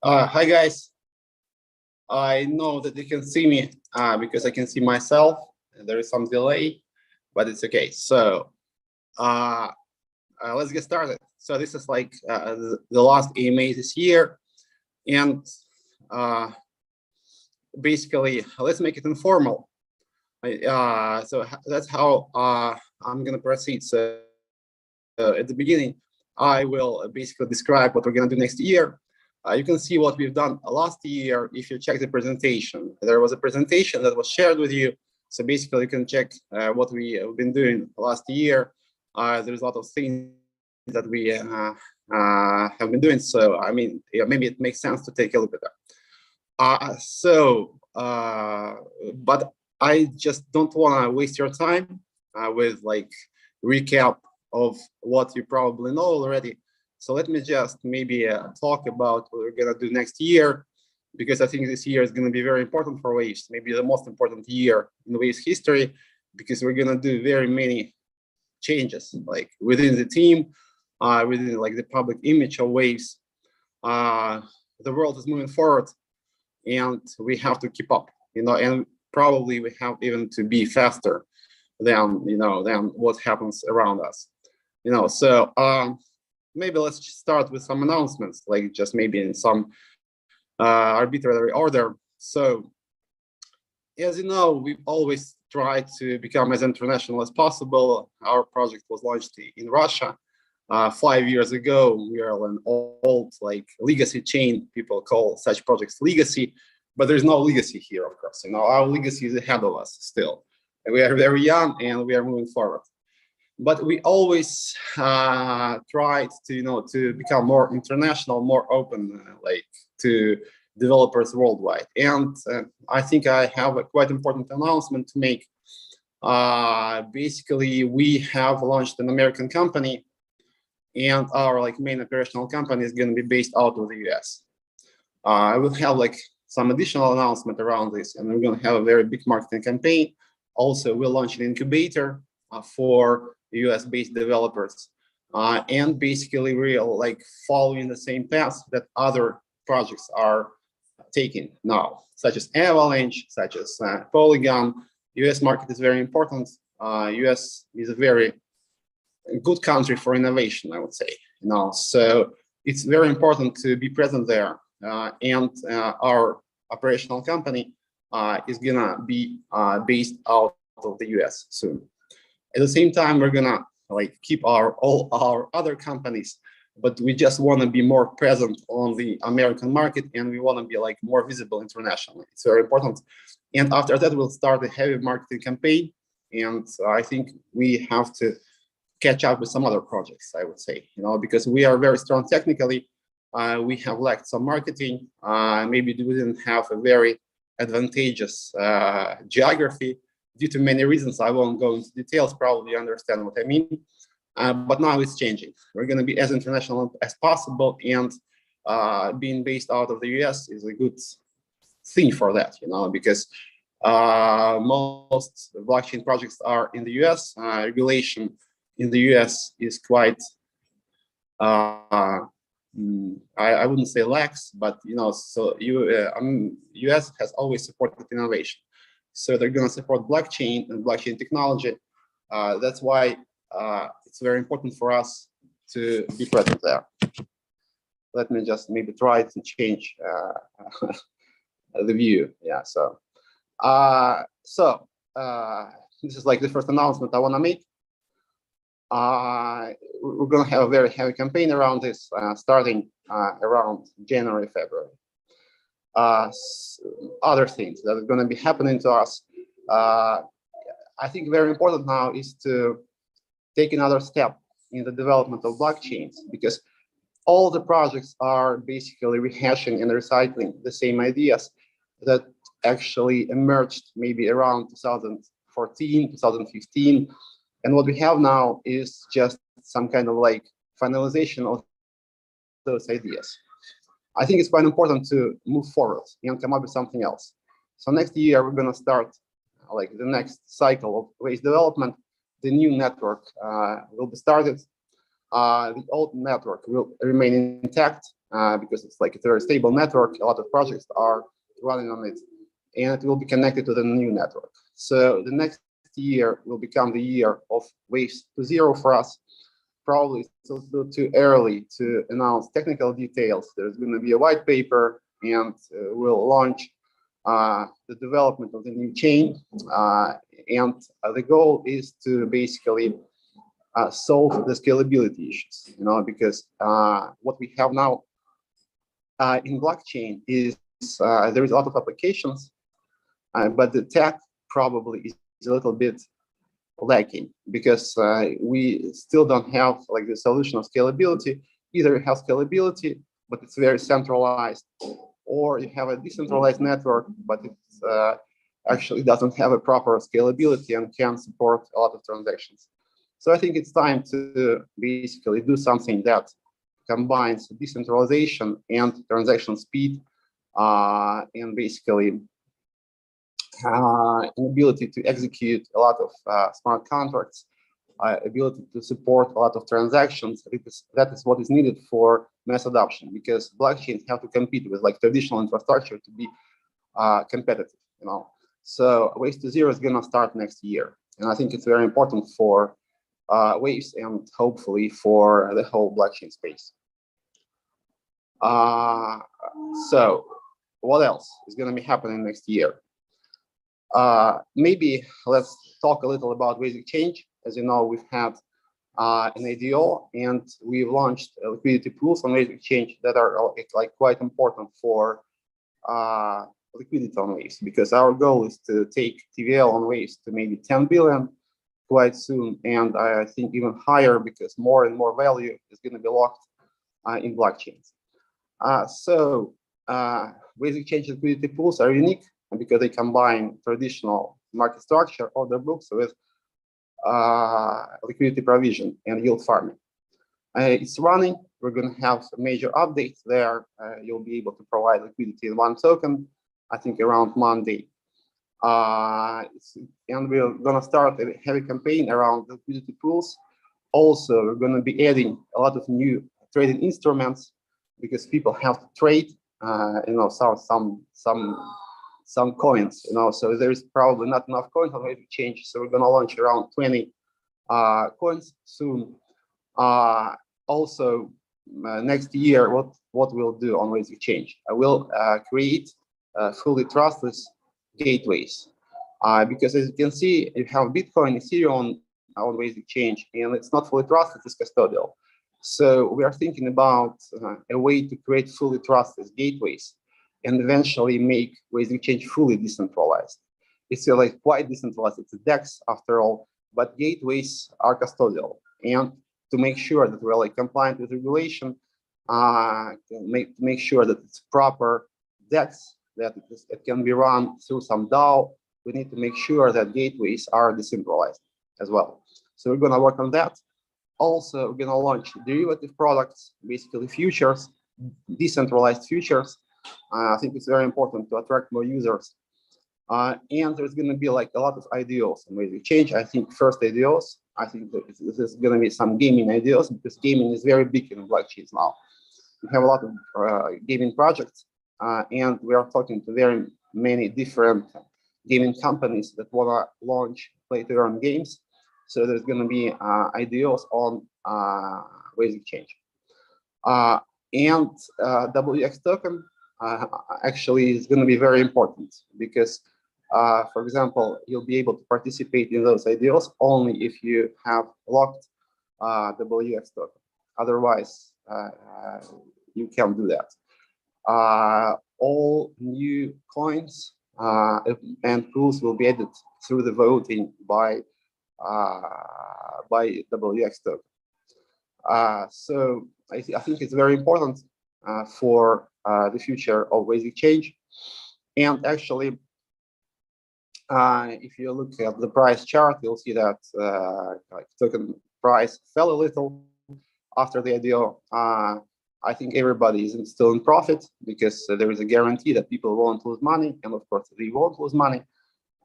Hi guys. I know that you can see me because I can see myself. There is some delay, but it's okay. So let's get started. So this is like the last AMA this year, and basically let's make it informal. So that's how I'm gonna proceed. So at the beginning, I will basically describe what we're gonna do next year. You can see what we've done last year if you check the presentation. There was a presentation that was shared with you. So basically, you can check what we have been doing last year. There's a lot of things that we have been doing. So, I mean, yeah, maybe it makes sense to take a look at that. But I just don't want to waste your time with like recap of what you probably know already. So let me just maybe talk about what we're gonna do next year, because I think this year is gonna be very important for Waves, maybe the most important year in Waves history, because we're gonna do very many changes, like within the team, within like the public image of Waves. The world is moving forward, and we have to keep up, and probably we have even to be faster than than what happens around us, So maybe let's start with some announcements, like just maybe in some arbitrary order. So, as you know, we've always tried to become as international as possible. Our project was launched in Russia 5 years ago. We are an old, like, legacy chain. People call such projects legacy, but there's no legacy here, of course. Our legacy is ahead of us still. And we are very young, and we are moving forward. But we always tried to become more international, more open, like to developers worldwide. And I think I have a quite important announcement to make. Basically, we have launched an American company, and our main operational company is going to be based out of the US. I will have some additional announcement around this, and we're going to have a very big marketing campaign. Also, we'll launch an incubator for US-based developers, and basically we're following the same path that other projects are taking now, such as Avalanche, such as Polygon. US market is very important. US is a very good country for innovation, I would say. So it's very important to be present there, and our operational company is gonna be based out of the US soon. At the same time, we're gonna keep all our other companies, but we just want to be more present on the American market, and we want to be more visible internationally. It's very important. And after that, we'll start a heavy marketing campaign. And I think we have to catch up with some other projects, I would say, because we are very strong technically. We have lacked some marketing. Maybe we didn't have a very advantageous geography. Due to many reasons, I won't go into details, probably you understand what I mean. But now it's changing. We're going to be as international as possible, and being based out of the US is a good thing for that, because most blockchain projects are in the US. Regulation in the US is quite, I wouldn't say lax, but so US has always supported innovation. So they're going to support blockchain and blockchain technology. That's why it's very important for us to be present there. Let me just maybe try to change the view. Yeah. So this is the first announcement I want to make. We're going to have a very heavy campaign around this, starting around January, February. Other things that are going to be happening to us. I think very important now is to take another step in the development of blockchains, because all the projects are basically rehashing and recycling the same ideas that actually emerged maybe around 2014, 2015. And what we have now is just some kind of like finalization of those ideas. I think it's quite important to move forward and come up with something else. So next year, we're going to start like the next cycle of waste development. The new network will be started. The old network will remain intact because it's like a very stable network. A lot of projects are running on it, and it will be connected to the new network. So the next year will become the year of waves to zero for us. Probably it's a little too early to announce technical details. There's going to be a white paper, and we'll launch the development of the new chain. And the goal is to basically solve the scalability issues, because what we have now in blockchain is there is a lot of applications, but the tech probably is a little bit lacking because we still don't have like the solution of scalability. Either you have scalability, but it's very centralized, or you have a decentralized network, but it actually doesn't have a proper scalability and can support a lot of transactions. So I think it's time to basically do something that combines decentralization and transaction speed, and basically ability to execute a lot of smart contracts, ability to support a lot of transactions. That is what is needed for mass adoption, because blockchains have to compete with like traditional infrastructure to be competitive. So Waves to Zero is going to start next year, and I think it's very important for Waves and hopefully for the whole blockchain space. So what else is going to be happening next year? Maybe let's talk a little about Waves Exchange. As you know, we've had an IDO, and we've launched liquidity pools on Waves Exchange that are like quite important for liquidity on Waves, because our goal is to take TVL on Waves to maybe 10 billion quite soon, and I think even higher, because more and more value is going to be locked in blockchains. So Waves Exchange liquidity pools are unique because they combine traditional market structure, order books, with liquidity provision and yield farming. It's running. We're going to have major updates there. You'll be able to provide liquidity in one token, I think around Monday. And we're going to start a heavy campaign around liquidity pools. Also, we're going to be adding a lot of new trading instruments because people have to trade, some coins, so there's probably not enough coins on Waves Exchange. So we're going to launch around 20 coins soon. Also, next year, what we'll do on Waves Exchange, I will create fully trustless gateways, because as you can see, you have Bitcoin, Ethereum on Waves Exchange, and it's not fully trusted, it's custodial. So we are thinking about a way to create fully trustless gateways and eventually make Waves Exchange fully decentralized. It's like quite decentralized. It's a DEX after all, but gateways are custodial. And to make sure that we're like compliant with regulation, make sure that it's proper DEX, that it can be run through some DAO, we need to make sure that gateways are decentralized as well. So we're going to work on that. Also, we're going to launch derivative products, basically futures, decentralized futures. I think it's very important to attract more users. And there's going to be like a lot of IDOs on Waves Exchange. I think first IDOs, I think there's going to be some gaming IDOs, because gaming is very big in blockchains now. We have a lot of gaming projects, and we are talking to very many different gaming companies that want to launch play-to-earn games. So there's going to be IDOs on Waves Exchange. And WX token actually is going to be very important, because, for example, you'll be able to participate in those IDOs only if you have locked WX token. Otherwise, you can't do that. All new coins and pools will be added through the voting by WX token. So I think it's very important for the future of basic change. And actually, if you look at the price chart, you'll see that like token price fell a little after the IDO. I think everybody is still in profit because there is a guarantee that people won't lose money, and of course they won't lose money.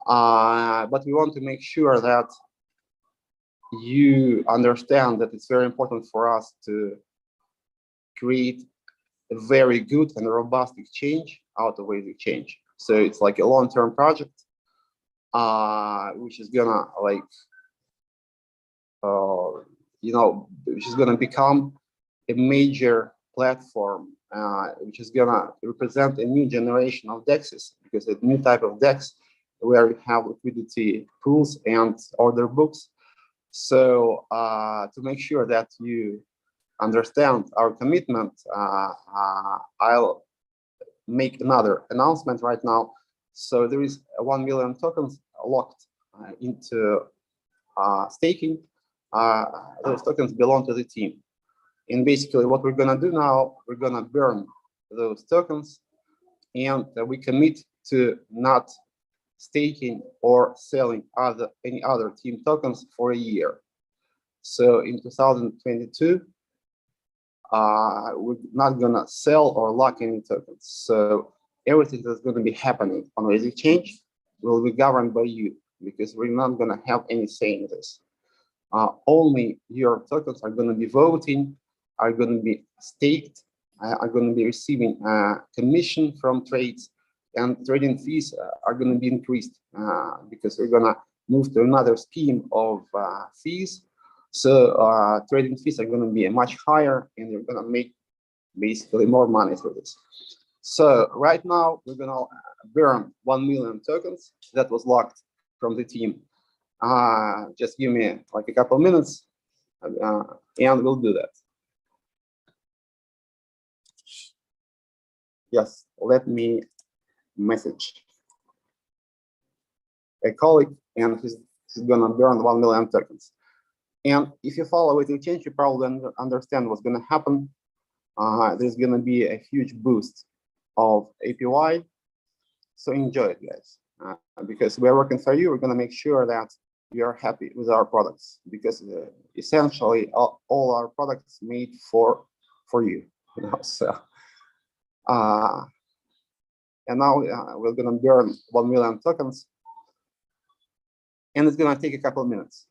But we want to make sure that you understand that it's very important for us to create a very good and robust exchange out of basic change. So it's like a long-term project, which is gonna like, which is gonna become a major platform, which is gonna represent a new generation of DEXs, because a new type of DEX where we have liquidity pools and order books. So to make sure that you understand our commitment, I'll make another announcement right now. So there is 1 million tokens locked into staking. Those tokens belong to the team. And basically what we're gonna do now, we're gonna burn those tokens, and we commit to not staking or selling any other team tokens for a year. So in 2022, we're not gonna sell or lock any tokens. So everything that's gonna be happening on basic change will be governed by you, because we're not gonna have any say in this. Only your tokens are gonna be voting, are gonna be staked, are gonna be receiving commission from trades, and trading fees are going to be increased because we're going to move to another scheme of fees. So trading fees are going to be much higher, and you're going to make basically more money through this. So right now, we're going to burn 1 million tokens that was locked from the team. Just give me like a couple minutes, and we'll do that. Yes, let me message a colleague, and he's gonna burn 1 million tokens. And if you follow with the change, you probably understand what's gonna happen. There's gonna be a huge boost of APY. So enjoy it, guys, because we're working for you. We're gonna make sure that you are happy with our products, because essentially all our products made for you. So. And now we're going to burn 1 million tokens, and it's going to take a couple of minutes.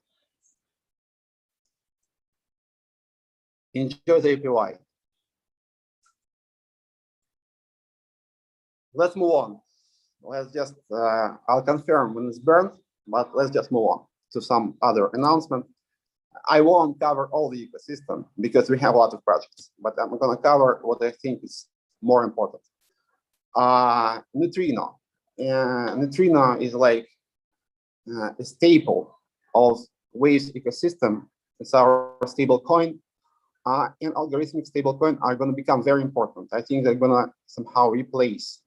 Enjoy the APY. Let's move on. Let's just, I'll confirm when it's burned, but let's just move on to some other announcement. I won't cover all the ecosystem because we have a lot of projects, but I'm going to cover what I think is more important. Neutrino. Neutrino is like a staple of Waves ecosystem. It's our stable coin, and algorithmic stable coin are going to become very important. I think they're going to somehow replace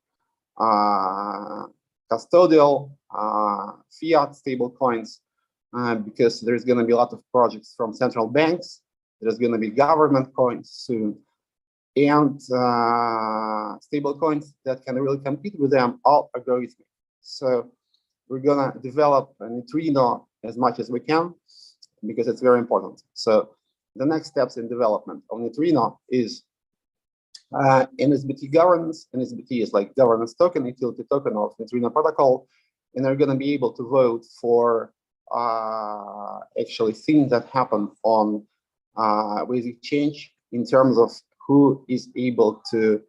custodial fiat stable coins, because there's going to be a lot of projects from central banks. There's going to be government coins soon. And stable coins that can really compete with them are algorithmic. So we're gonna develop a Neutrino as much as we can, because it's very important. So the next steps in development of Neutrino is NSBT governance. NSBT is like governance token, utility token of Neutrino protocol, and they're gonna be able to vote for actually things that happen on basic change in terms of who is able to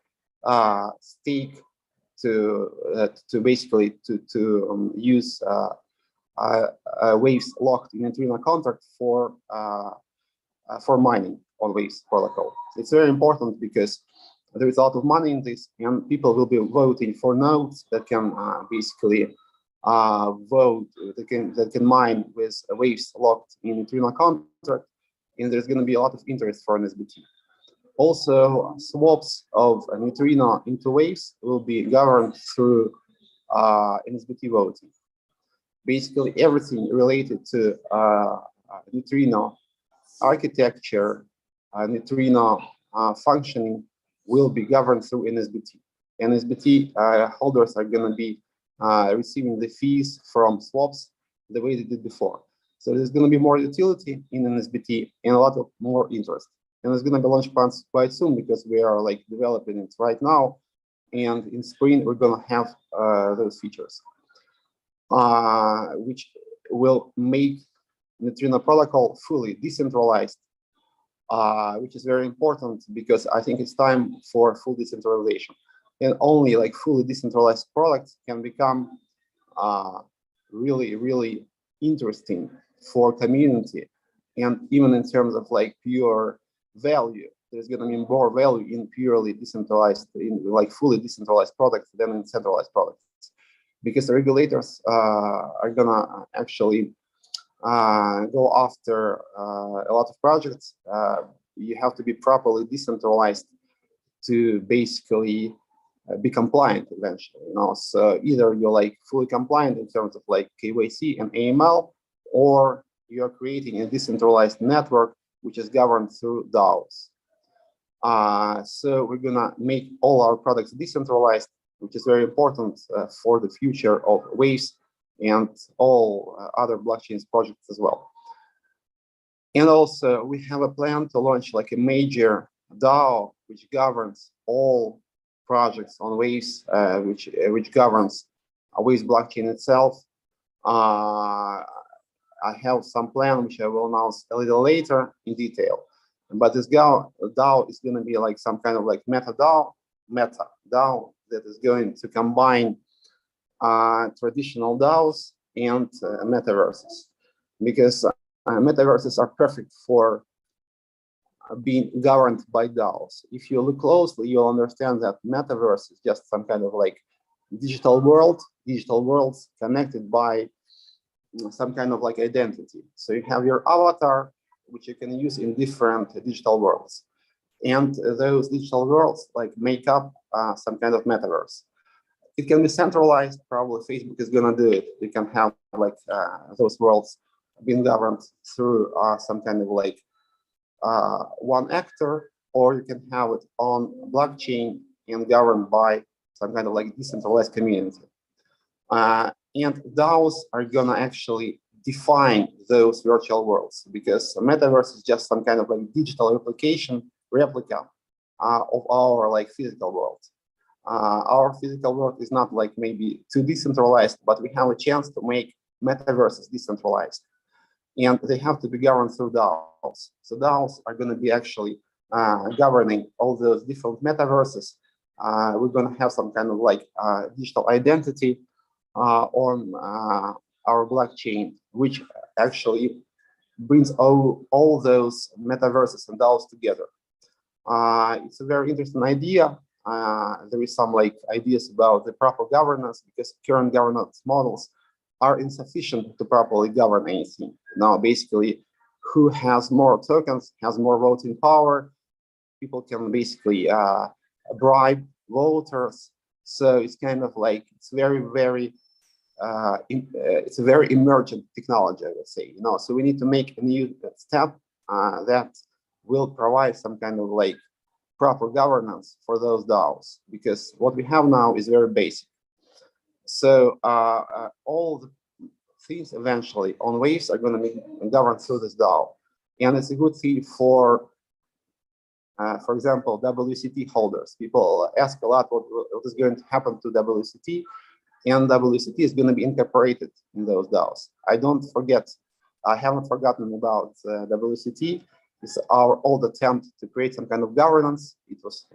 stake, to basically use Waves locked in Neutrino contract for mining on Waves protocol. It's very important because there is a lot of money in this, and people will be voting for nodes that can basically vote, that can mine with Waves locked in Neutrino contract, and there's going to be a lot of interest for NSBT. Also, swaps of Neutrino into Waves will be governed through NSBT voting. Basically, everything related to Neutrino architecture, Neutrino functioning will be governed through NSBT. NSBT holders are going to be receiving the fees from swaps the way they did before. So there's going to be more utility in NSBT and a lot of more interest. And it's going to be launched quite soon because we are like developing it right now. And in spring, we're going to have those features, which will make Neutrino protocol fully decentralized, which is very important because I think it's time for full decentralization. And only like fully decentralized products can become really, really interesting for community. And even in terms of like pure value, there's going to be more value in purely decentralized, in like fully decentralized products than in centralized products, because the regulators are going to actually go after a lot of projects. You have to be properly decentralized to basically be compliant eventually, you know. So either you're like fully compliant in terms of like KYC and AML, or you're creating a decentralized network which is governed through DAOs. So we're gonna make all our products decentralized, which is very important for the future of Waves and all other blockchains projects as well. And also we have a plan to launch like a major DAO which governs all projects on Waves, which governs Waves blockchain itself. I have some plan which I will announce a little later in detail. But this DAO is going to be like some kind of like meta DAO that is going to combine traditional DAOs and metaverses, because metaverses are perfect for being governed by DAOs. If you look closely, you'll understand that metaverse is just some kind of like digital worlds connected by some kind of like identity. So you have your avatar, which you can use in different digital worlds. And those digital worlds like make up some kind of metaverse. It can be centralized, probably Facebook is gonna do it. You can have like those worlds being governed through some kind of like one actor, or you can have it on blockchain and governed by some kind of like decentralized community. And DAOs are gonna actually define those virtual worlds, because metaverse is just some kind of like digital replica of our like physical world. Our physical world is not like maybe too decentralized, but we have a chance to make metaverses decentralized, and they have to be governed through DAOs. So DAOs are going to be actually governing all those different metaverses. We're going to have some kind of like digital identity on our blockchain, which actually brings all those metaverses and DAOs together. It's a very interesting idea. There is some like ideas about the proper governance, because current governance models are insufficient to properly govern anything. Now, basically, who has more tokens has more voting power. People can basically bribe voters. So it's kind of like, it's it's a very emergent technology, I would say. You know, so we need to make a new step that will provide some kind of like proper governance for those DAOs, because what we have now is very basic. So all the things eventually on Waves are going to be governed through this DAO, and it's a good thing for example, WCT holders. People ask a lot what is going to happen to WCT, and WCT is going to be incorporated in those DAOs. I haven't forgotten about WCT. It's our old attempt to create some kind of governance. It was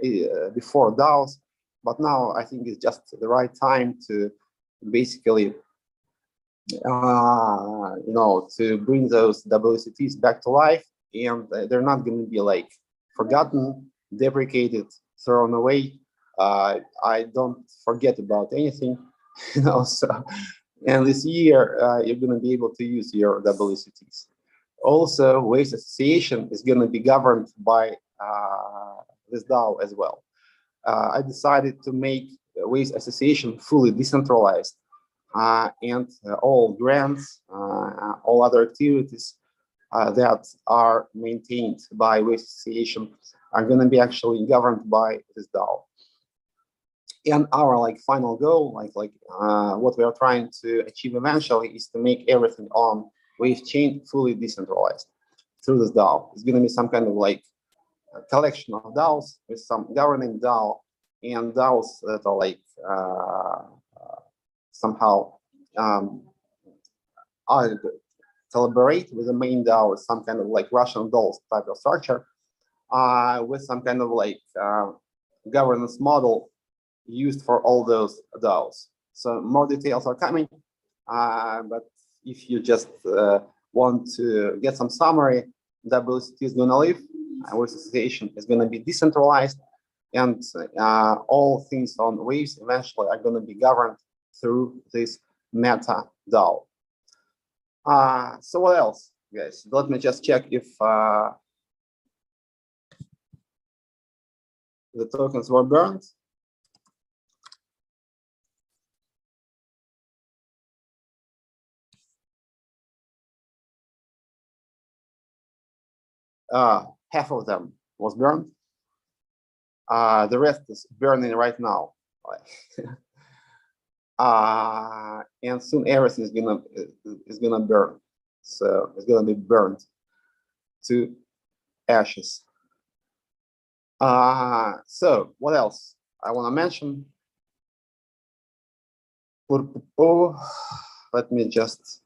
before DAOs, but now I think it's just the right time to basically, you know, to bring those WCTs back to life, and they're not going to be like forgotten, deprecated, thrown away. I don't forget about anything, you know. So, and this year you're going to be able to use your WCTs. Also, Waves Association is going to be governed by this DAO as well. I decided to make Waves Association fully decentralized, and all grants, all other activities that are maintained by Waves Association are going to be actually governed by this DAO. And our like final goal, what we are trying to achieve eventually, is to make everything on Wave chain fully decentralized through this DAO. It's going to be some kind of like a collection of DAOs with some governing DAO and DAOs that are like somehow collaborate with the main DAO with some kind of like Russian dolls type of structure, with some kind of like governance model used for all those DAOs. So more details are coming, but if you just want to get some summary, WCT is going to live, our association is going to be decentralized, and all things on Waves eventually are going to be governed through this meta DAO. So what else, guys? Let me just check if the tokens were burned. Half of them was burned. The rest is burning right now. And soon everything is gonna burn. So it's gonna be burned to ashes. So what else I want to mention? Let me just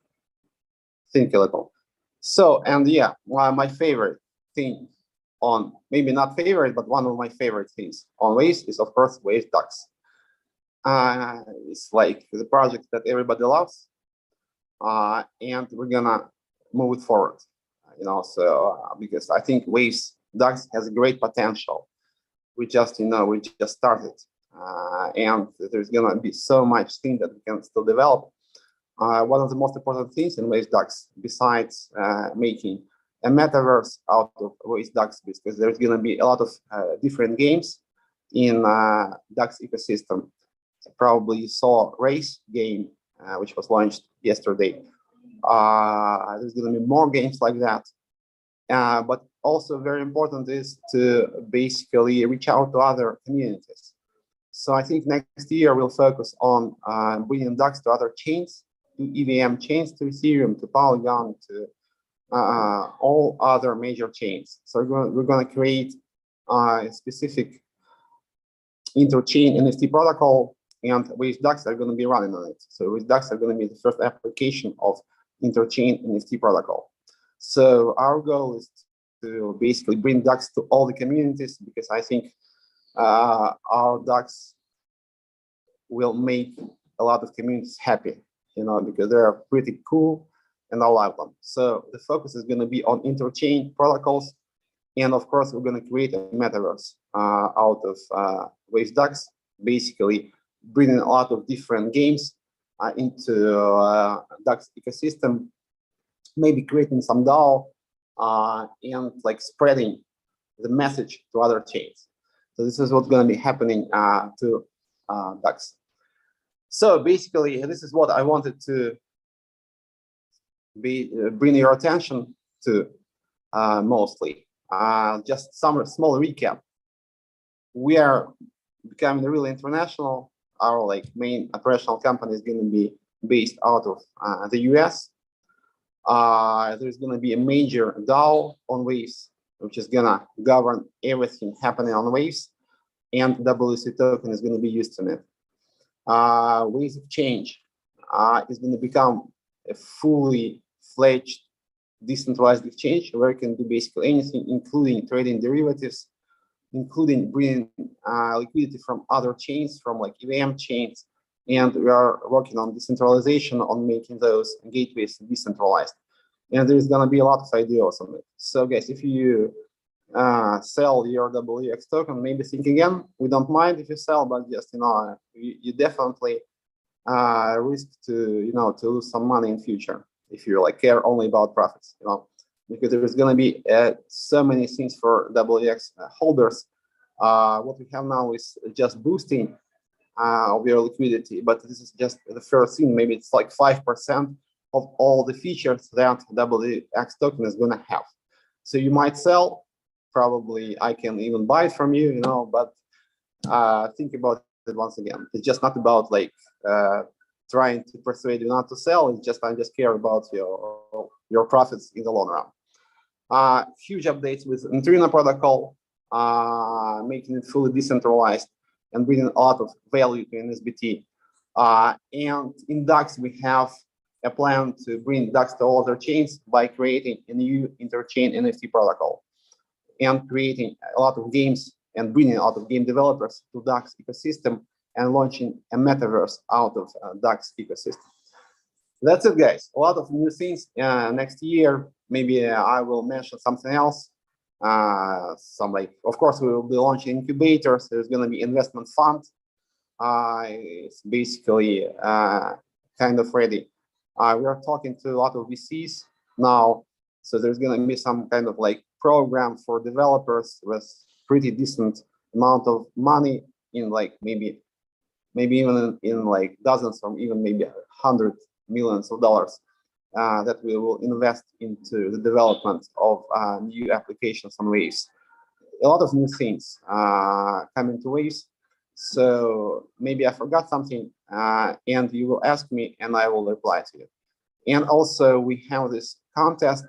think a little. So, and yeah, my favorite thing on, maybe not favorite, but one of my favorite things on Waves is, of course, Waves DAX. It's like the project that everybody loves, and we're gonna move it forward. So because I think Waves DAX has great potential. We just started, and there's gonna be so much thing that we can still develop. One of the most important things in Waves DAX, besides making a metaverse out of Waves DAX, because there's going to be a lot of different games in DAX ecosystem. So probably you saw Race game, which was launched yesterday. There's going to be more games like that. But also very important is to basically reach out to other communities. So I think next year we'll focus on bringing DAX to other chains, to EVM chains, to Ethereum, to Polygon, to all other major chains. So we're going to create a specific interchain NFT protocol, and Waves DAX are going to be running on it. So Waves DAX are going to be the first application of interchain NFT protocol. So our goal is to basically bring DAX to all the communities, because I think our DAX will make a lot of communities happy, because they're pretty cool and I love them. So the focus is going to be on interchain protocols, and of course we're going to create a metaverse out of Waves DAX, basically bringing a lot of different games into DAX ecosystem, maybe creating some DAO and like spreading the message to other chains. So this is what's going to be happening to DAX. So basically, this is what I wanted to bring your attention to mostly. Just some small recap. We are becoming really international. Our main operational company is going to be based out of the US. There's going to be a major DAO on Waves, which is going to govern everything happening on Waves, and WC token is going to be used in it. Waves of Change is going to become a fully fledged decentralized exchange where you can do basically anything, including trading derivatives, including bringing liquidity from other chains, from EVM chains. And we are working on decentralization, on making those gateways decentralized. And there's going to be a lot of ideas on it. So guys, if you sell your WX token, maybe think again. We don't mind if you sell, but just you definitely risk to lose some money in future if you care only about profits, because there's going to be so many things for WX holders. What we have now is just boosting of your liquidity, but this is just the first thing. Maybe it's 5% of all the features that WX token is going to have. So you might sell, probably I can even buy it from you, but think about it once again. It's just not about like trying to persuade you not to sell. It's just I just care about your profits in the long run. Huge updates with Neutrino protocol, making it fully decentralized and bringing a lot of value to NSBT. And in DAX, we have a plan to bring DAX to all other chains by creating a new interchain NFT protocol and creating a lot of games and bringing a lot of game developers to DAX ecosystem and launching a metaverse out of DAX ecosystem. That's it, guys. A lot of new things next year. Maybe I will mention something else. Of course, we will be launching incubators. There's going to be investment fund. It's basically kind of ready. We are talking to a lot of VCs now, so there's going to be some kind of like program for developers with pretty decent amount of money in like maybe even in like dozens or even maybe $100 million that we will invest into the development of new applications on Waves. A lot of new things coming to Waves. So maybe I forgot something and you will ask me and I will reply to you. And also we have this contest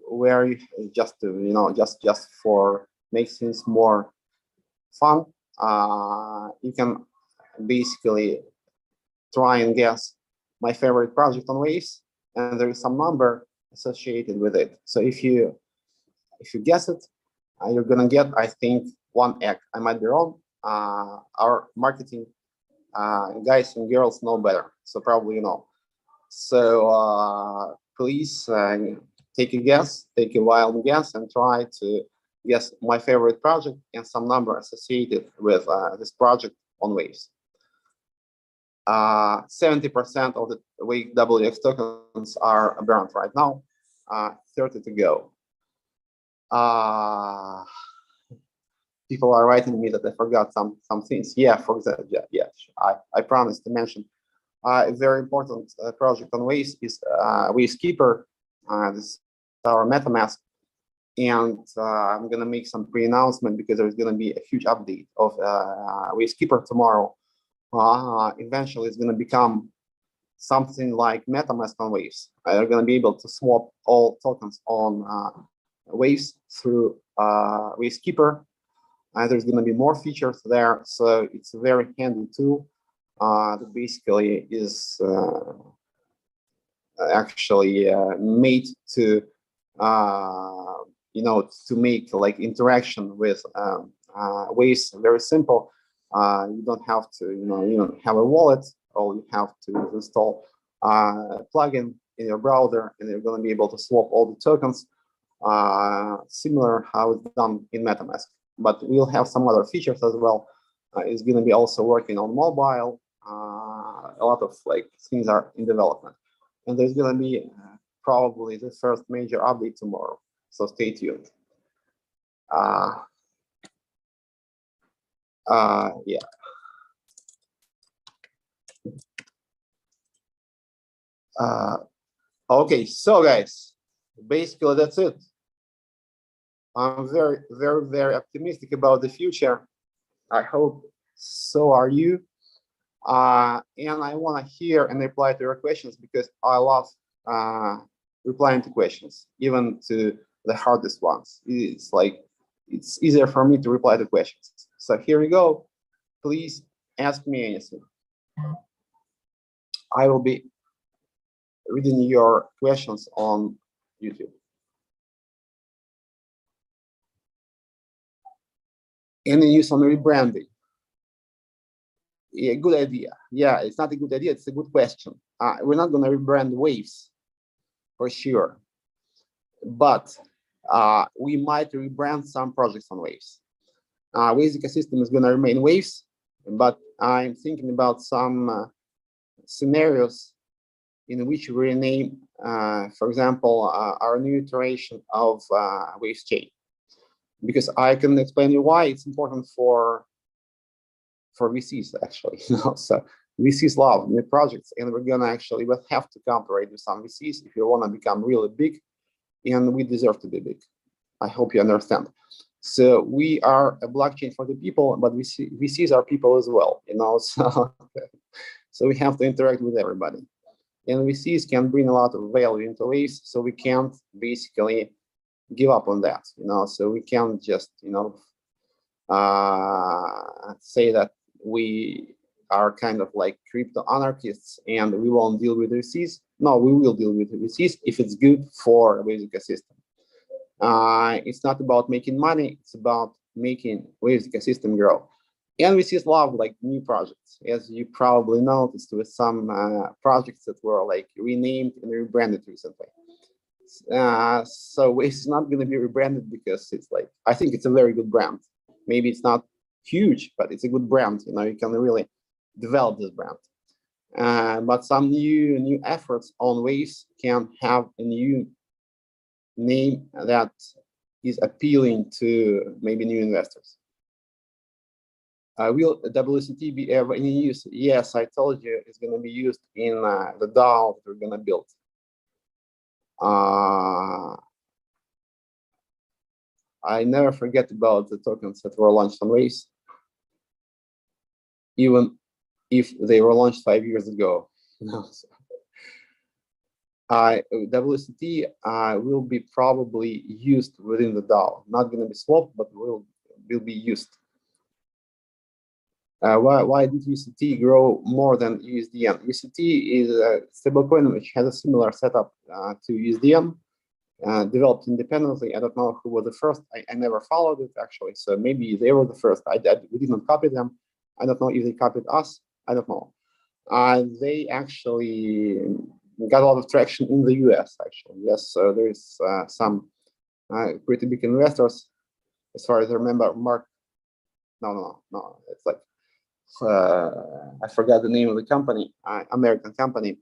where just to, just for make things more fun, you can basically try and guess my favorite project on Waves, and there is some number associated with it. So if you guess it, you're gonna get, I think, 1 egg. I might be wrong. Our marketing guys and girls know better, so probably you know. So please take a guess, take a wild guess, and try to guess my favorite project and some number associated with this project on Waves. 70% of the Wave WX tokens are burned right now, 30 to go. People are writing me that I forgot some things. Yeah, for example, yeah, I promised to mention a very important project on Waves is Waves Keeper. This is our MetaMask, and I'm gonna make some pre-announcement because there's gonna be a huge update of Waves Keeper tomorrow. Eventually, it's gonna become something like MetaMask on Waves. You're gonna be able to swap all tokens on Waves through Waves Keeper. There's going to be more features there, so it's a very handy tool that basically is actually made to to make like interaction with Waves very simple. You don't have to even have a wallet. All you have to install a plugin in your browser, and you're going to be able to swap all the tokens. Similar how it's done in MetaMask, but we'll have some other features as well. It's going to be also working on mobile. A lot of like things are in development, and there's going to be probably the first major update tomorrow. So stay tuned. Yeah. Okay, so guys, basically that's it. I'm very, very, very optimistic about the future. I hope so are you. And I want to hear and reply to your questions because I love replying to questions, even to the hardest ones. It's easier for me to reply to questions. So here we go. Please ask me anything. I will be reading your questions on YouTube. Any news on rebranding? Yeah, good idea. Yeah, it's not a good idea. It's a good question. We're not going to rebrand Waves for sure, but we might rebrand some projects on Waves. Waves ecosystem is going to remain Waves, but I'm thinking about some scenarios in which we rename, for example, our new iteration of Waves chain. Because I can explain you why it's important for VCs actually. So VCs love new projects, and we'll have to cooperate with some VCs if you want to become really big and we deserve to be big. I hope you understand. So we are a blockchain for the people, but VCs are people as well, you know. So we have to interact with everybody, and VCs can bring a lot of value into Waves, so we can't basically give up on that, you know. So we can't just, you know, say that we are kind of like crypto anarchists and we won't deal with VCs. No, we will deal with VCs if it's good for a Waves ecosystem. It's not about making money, it's about making Waves ecosystem grow. And VCs love like new projects, as you probably noticed with some projects that were like renamed and rebranded recently. So Waves is not going to be rebranded because it's like, I think it's a very good brand. Maybe it's not huge, but it's a good brand. You know, you can really develop this brand. But some new efforts on Waves can have a new name that is appealing to maybe new investors. Will WCT be ever in use? Yes, I told you it's going to be used in the DAO that we're going to build. I never forget about the tokens that were launched on Waves, even if they were launched 5 years ago. WCT will be probably used within the DAO. Not going to be swapped, but will be used. Why did UCT grow more than USDN? UCT is a stablecoin which has a similar setup to USDN, developed independently. I don't know who was the first. I never followed it actually, so maybe they were the first. We didn't copy them. I don't know if they copied us. I don't know. They actually got a lot of traction in the US actually. Yes, so there is some pretty big investors, as far as I remember. Mark, no, it's like I forgot the name of the company, American company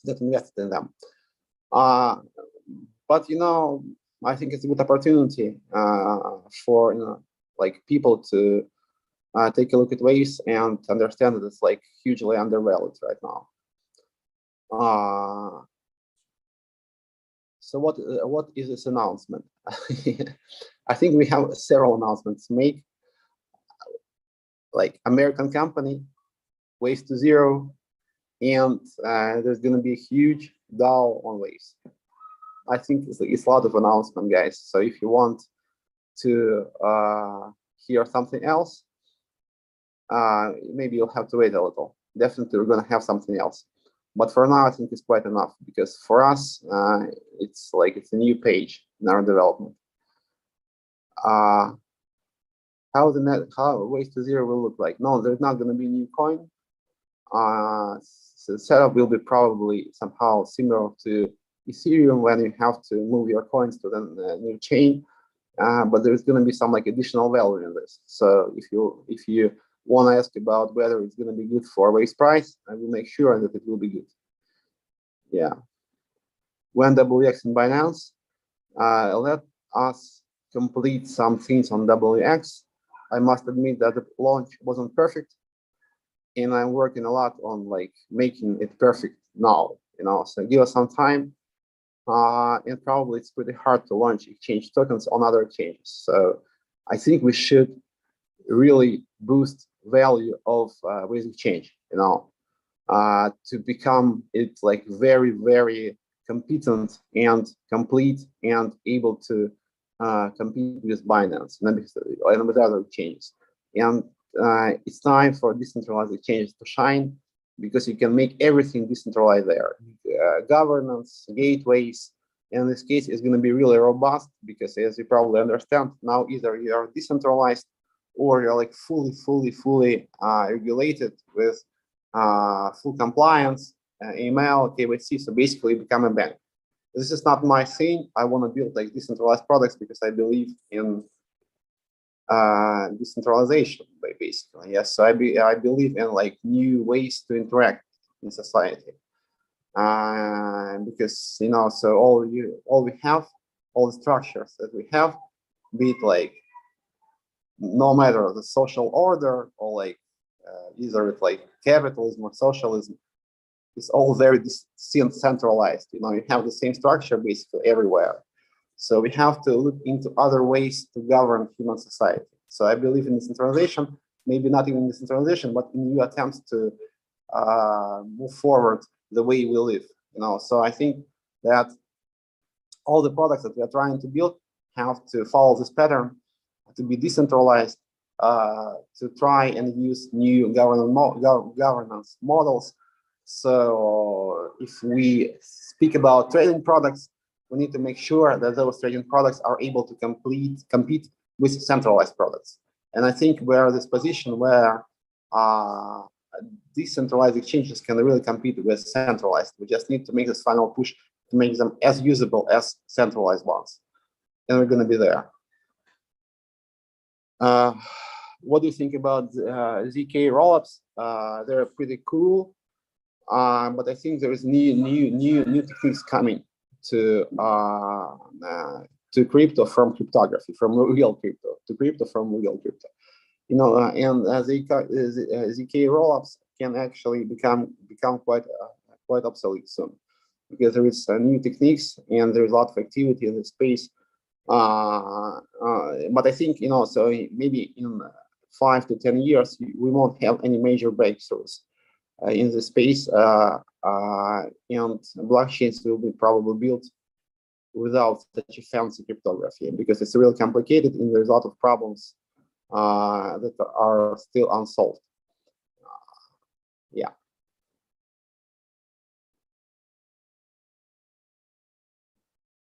that invested in them. But you know, I think it's a good opportunity for, you know, like people to take a look at Waves and understand that it's like hugely undervalued right now. So what is this announcement? I think we have several announcements to make. Like American company, Waves to Zero, and there's going to be a huge DAO on Waves. I think it's a lot of announcement, guys. So if you want to hear something else, maybe you'll have to wait a little. Definitely, we're going to have something else. But for now, I think it's quite enough, because for us, it's like it's a new page in our development. How Waves to Zero will look like? No, there's not going to be a new coin. So the setup will be probably somehow similar to Ethereum, when you have to move your coins to the new chain. But there's going to be some like additional value in this. So if you want to ask about whether it's going to be good for Waves price, I will make sure that it will be good. Yeah. When WX in Binance, let us complete some things on WX. I must admit that the launch wasn't perfect, and I'm working a lot on like making it perfect now. You know, so give us some time. And probably it's pretty hard to launch exchange tokens on other exchanges. So I think we should really boost value of Waves exchange, you know, to become it like very, very competent and complete and able to compete with Binance and with other exchanges. And it's time for decentralized exchanges to shine, because you can make everything decentralized there. Governance, gateways, in this case, is going to be really robust, because as you probably understand, now either you are decentralized or you're like fully regulated with full compliance, AML, KYC, so basically you become a bank. This is not my thing. I want to build like decentralized products because I believe in decentralization, basically. Yes, so I believe in like new ways to interact in society, because, you know, so all the structures that we have, be it like no matter the social order or like either it's like capitalism or socialism, is all very decentralized. You know, you have the same structure basically everywhere. So we have to look into other ways to govern human society. So I believe in decentralization, maybe not even decentralization, but in new attempts to move forward the way we live. You know, so I think that all the products that we are trying to build have to follow this pattern, to be decentralized, to try and use new governance models. So if we speak about trading products, we need to make sure that those trading products are able to compete with centralized products. And I think we're in this position where decentralized exchanges can really compete with centralized. We just need to make this final push to make them as usable as centralized ones. And we're going to be there. What do you think about ZK rollups? They're pretty cool, but I think there is new techniques coming to crypto from cryptography, from real crypto to crypto from real crypto. You know, and ZK rollups can actually become quite obsolete soon, because there is new techniques and there is a lot of activity in the space. But I think, you know, so maybe in 5 to 10 years we won't have any major breakthroughs in the space, and blockchains will be probably built without such a fancy cryptography, because it's really complicated and there's a lot of problems that are still unsolved. Yeah.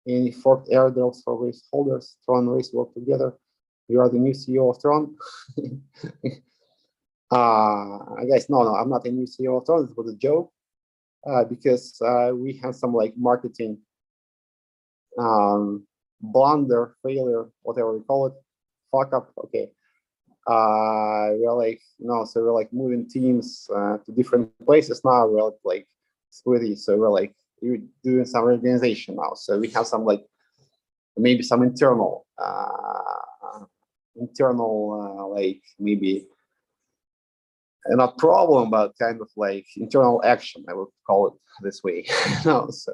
Any forked airdrops for race holders? Tron and Race work together. You are the new CEO of Tron. Guys, no, I'm not a new CEO of Tron. It was a joke, because we have some like marketing blunder, failure, whatever we call it, fuck up. Okay. We're like, you know, so we're like moving teams to different places now. We're like splitting, so we're like doing some organization now. So we have some like maybe some internal like maybe not problem, but kind of like internal action, I would call it this way. No, so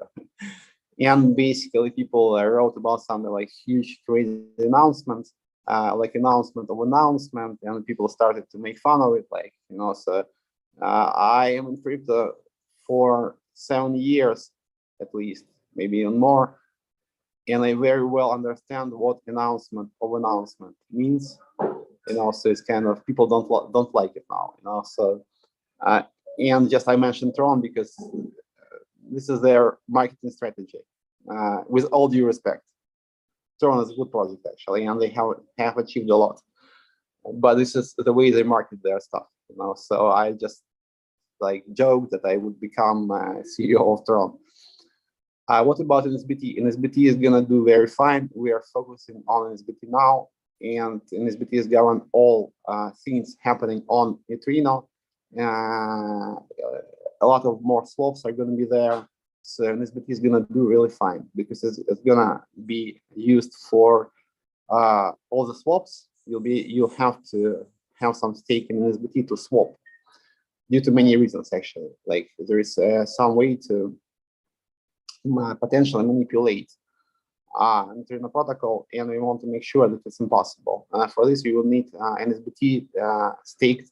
and basically people wrote about something like huge crazy announcements, like announcement of announcement, and people started to make fun of it, like, you know. So I am in crypto for 7 years at least, maybe even more, and I very well understand what announcement of announcement means. You know, so it's kind of people don't like it now, you know. So and just I mentioned Tron because this is their marketing strategy. With all due respect, Tron is a good project actually, and they have achieved a lot. But this is the way they market their stuff, you know. So I just like joke that I would become CEO of Tron. What about NSBT? NSBT is gonna do very fine. We are focusing on NSBT now, and NSBT is govern all things happening on Neutrino. A lot of more swaps are going to be there, so NSBT is going to do really fine because it's going to be used for all the swaps. You'll have to have some stake in NSBT to swap, due to many reasons actually. Like there is some way to potentially manipulate Neutrino protocol, and we want to make sure that it's impossible. For this, we will need NSBT staked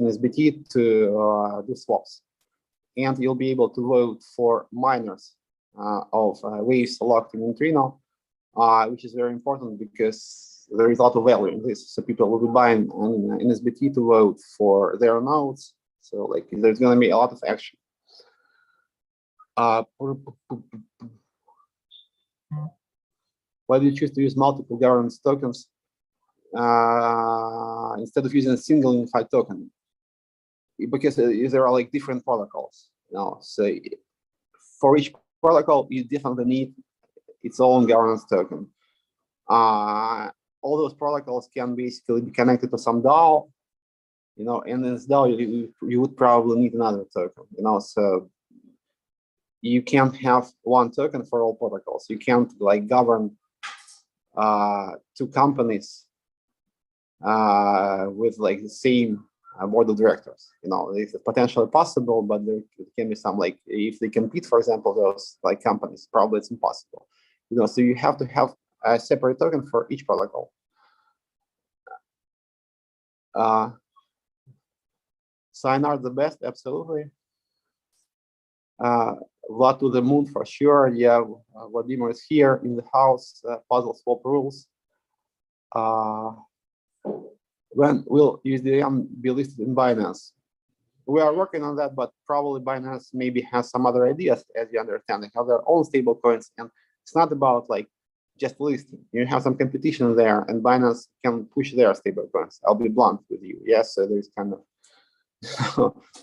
NSBT to do swaps, and you'll be able to vote for miners of waves locked in Neutrino, which is very important because there is a lot of value in this. So people will be buying an NSBT to vote for their nodes. So like there's going to be a lot of action. Why do you choose to use multiple governance tokens instead of using a single unified token? Because there are like different protocols, you know. So for each protocol, you definitely need its own governance token. All those protocols can basically be connected to some DAO, you know, and in this DAO you would probably need another token, you know. So you can't have one token for all protocols. You can't like govern two companies with like the same board of directors. It's potentially possible, but there can be some, like, if they compete, for example, those like companies, probably it's impossible. So you have to have a separate token for each protocol. Sign are the best, absolutely. Vlad to the moon for sure. Yeah, Vladimir is here in the house. Puzzle swap rules. When will USDM be listed in Binance? We are working on that, but probably Binance maybe has some other ideas, as you understand. They have their own stable coins, and it's not about like just listing. You have some competition there, and Binance can push their stable coins. I'll be blunt with you. Yes, so there's kind of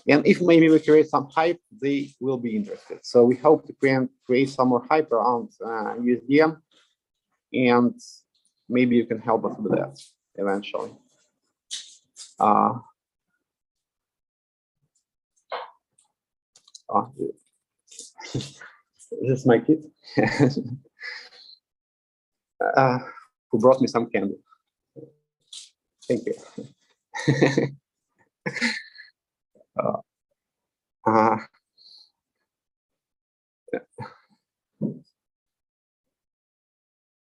and if maybe we create some hype, they will be interested. So we hope to create some more hype around USDM, and maybe you can help us with that eventually. This is my kid who brought me some candy. Thank you.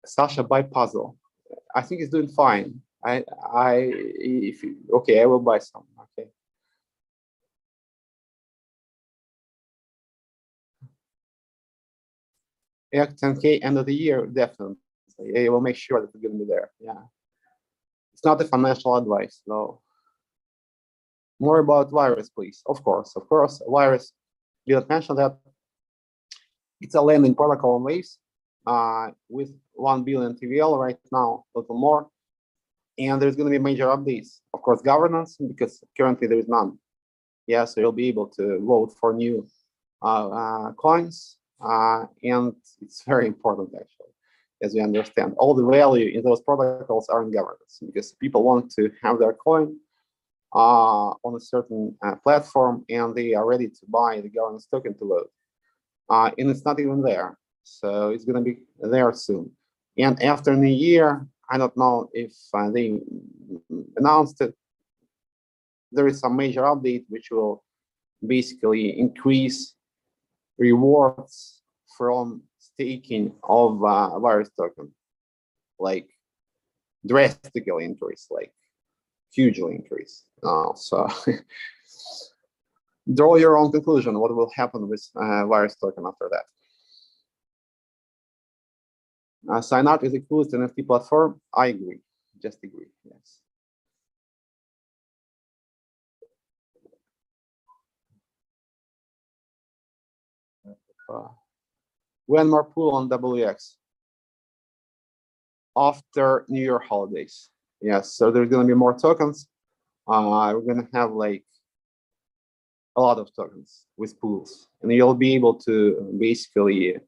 Sasha, buy puzzle. I think it's doing fine. Okay, I will buy some. Okay. Yeah, 10K end of the year, definitely. I will make sure that it's going to be there. Yeah. It's not a financial advice, no. More about virus, please. Of course, virus. Didn't mention that it's a lending protocol on Waves with 1 billion TVL right now, a little more. And there's going to be major updates. Of course, governance, because currently there is none. Yeah, so you'll be able to vote for new coins. And it's very important, actually, as we understand. All the value in those protocols are in governance, because people want to have their coin on a certain platform, and they are ready to buy the governance token to vote. And it's not even there. So it's going to be there soon. And after New Year, I don't know if they announced it, there is some major update which will basically increase rewards from staking of virus token, like drastically increase, like hugely increase. So draw your own conclusion. What will happen with virus token after that? Sign out is the coolest NFT platform. I agree. Just agree. Yes. When more pool on WX? After New Year holidays. Yes. So there's going to be more tokens. We're going to have like a lot of tokens with pools, and you'll be able to basically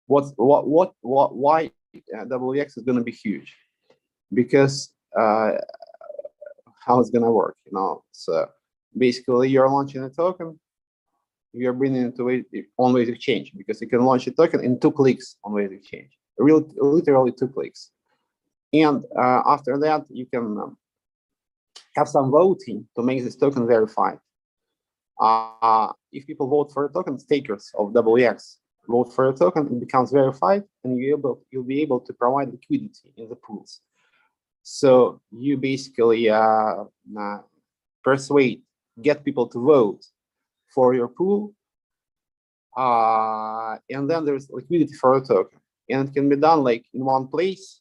why WX is going to be huge, because how it's going to work, so basically you're launching a token, you're bringing it to on Wave Exchange, because you can launch a token in 2 clicks on Wave Exchange, literally 2 clicks, and after that you can have some voting to make this token verified. If people vote for a token, stakers of WX vote for a token, it becomes verified, and you'll be able to provide liquidity in the pools. So you basically get people to vote for your pool, and then there's liquidity for a token, and it can be done like in one place.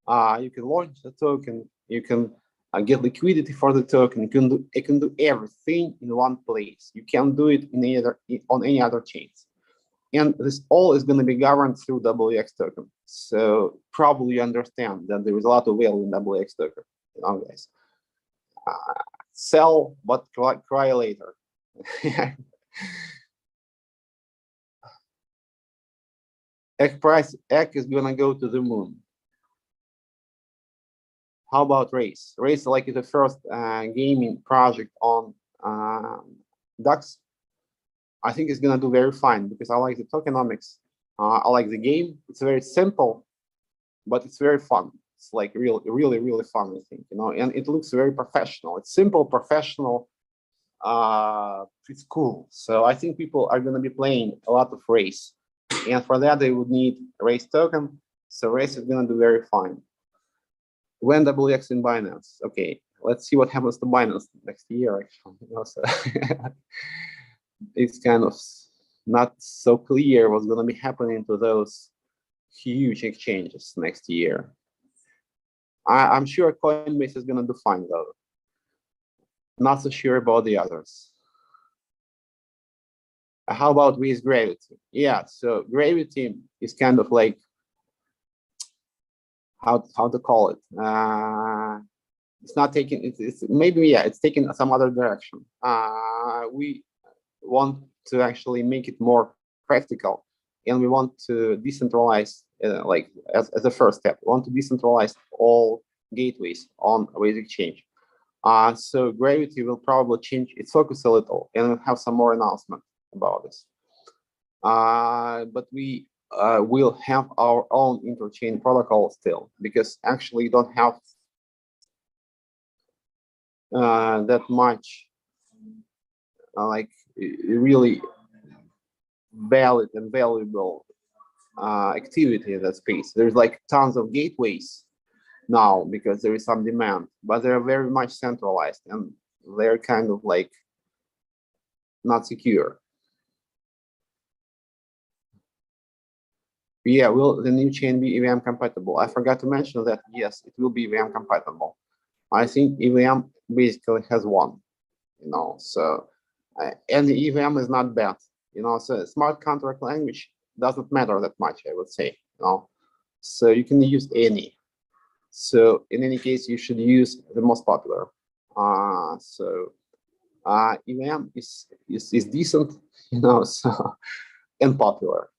You can launch the token, you can get liquidity for the token. You can do everything in one place. You can't do it on any other chains. And this all is going to be governed through WX token. So probably you understand that there is a lot of value in WX token, guys. Sell, but cry later. Egg is going to go to the moon. How about Race? Race, like, is the first gaming project on DAX. I think it's gonna do very fine, because I like the tokenomics. I like the game. It's very simple, but it's very fun. It's like really fun, I think, and it looks very professional. It's simple, professional. It's cool. So I think people are going to be playing a lot of race, and for that they would need race token. So race is going to do very fine. When WX in Binance? Okay, let's see what happens to Binance next year. Actually, so it's kind of not so clear what's going to be happening to those huge exchanges next year. I'm sure Coinbase is going to do fine though. Not so sure about the others. How about with Gravity? Yeah, so Gravity is kind of like how to call it. It's not taking. It's maybe, yeah, it's taking some other direction. We want to actually make it more practical, and we want to decentralize, like as a first step. We want to decentralize all gateways on Waves Exchange. So Gravity will probably change its focus a little, and we'll have some more announcement about this. But we will have our own interchain protocol still, because actually you don't have that much like really valid and valuable activity in that space. There's like tons of gateways now because there is some demand, but they're very much centralized and they're kind of like not secure. Yeah, will the new chain be EVM compatible? I forgot to mention that, yes, it will be EVM compatible. I think EVM basically has one, so and the EVM is not bad, so smart contract language doesn't matter that much, I would say, so you can use any. So in any case, you should use the most popular. EVM is decent, so and popular.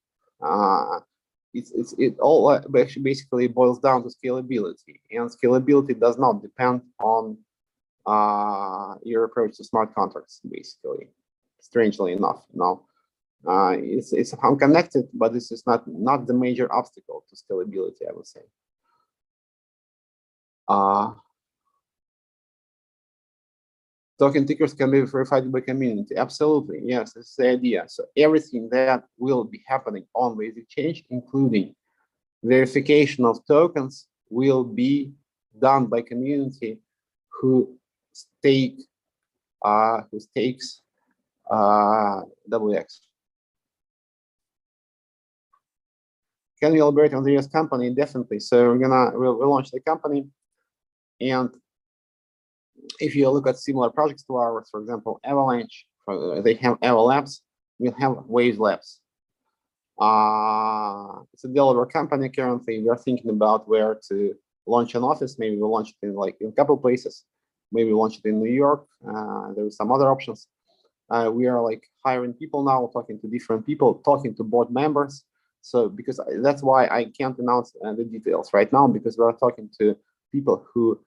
It all basically boils down to scalability, and scalability does not depend on your approach to smart contracts, basically. Strangely enough, it's unconnected, but this is not the major obstacle to scalability, I would say. Token tickers can be verified by community. Absolutely, yes, that's the idea. So everything that will be happening on Waves Exchange, including verification of tokens, will be done by community who stakes WX. Can we elaborate on the US company? Definitely. So we'll launch the company, and if you look at similar projects to ours, for example, Avalanche, they have Ava Labs, we'll have Waves Labs. It's a Delaware company currently. We are thinking about where to launch an office. Maybe we'll launch it in a couple places. Maybe launch it in New York. There are some other options. We are hiring people now, talking to different people, talking to board members. So because that's why I can't announce the details right now, because we are talking to people who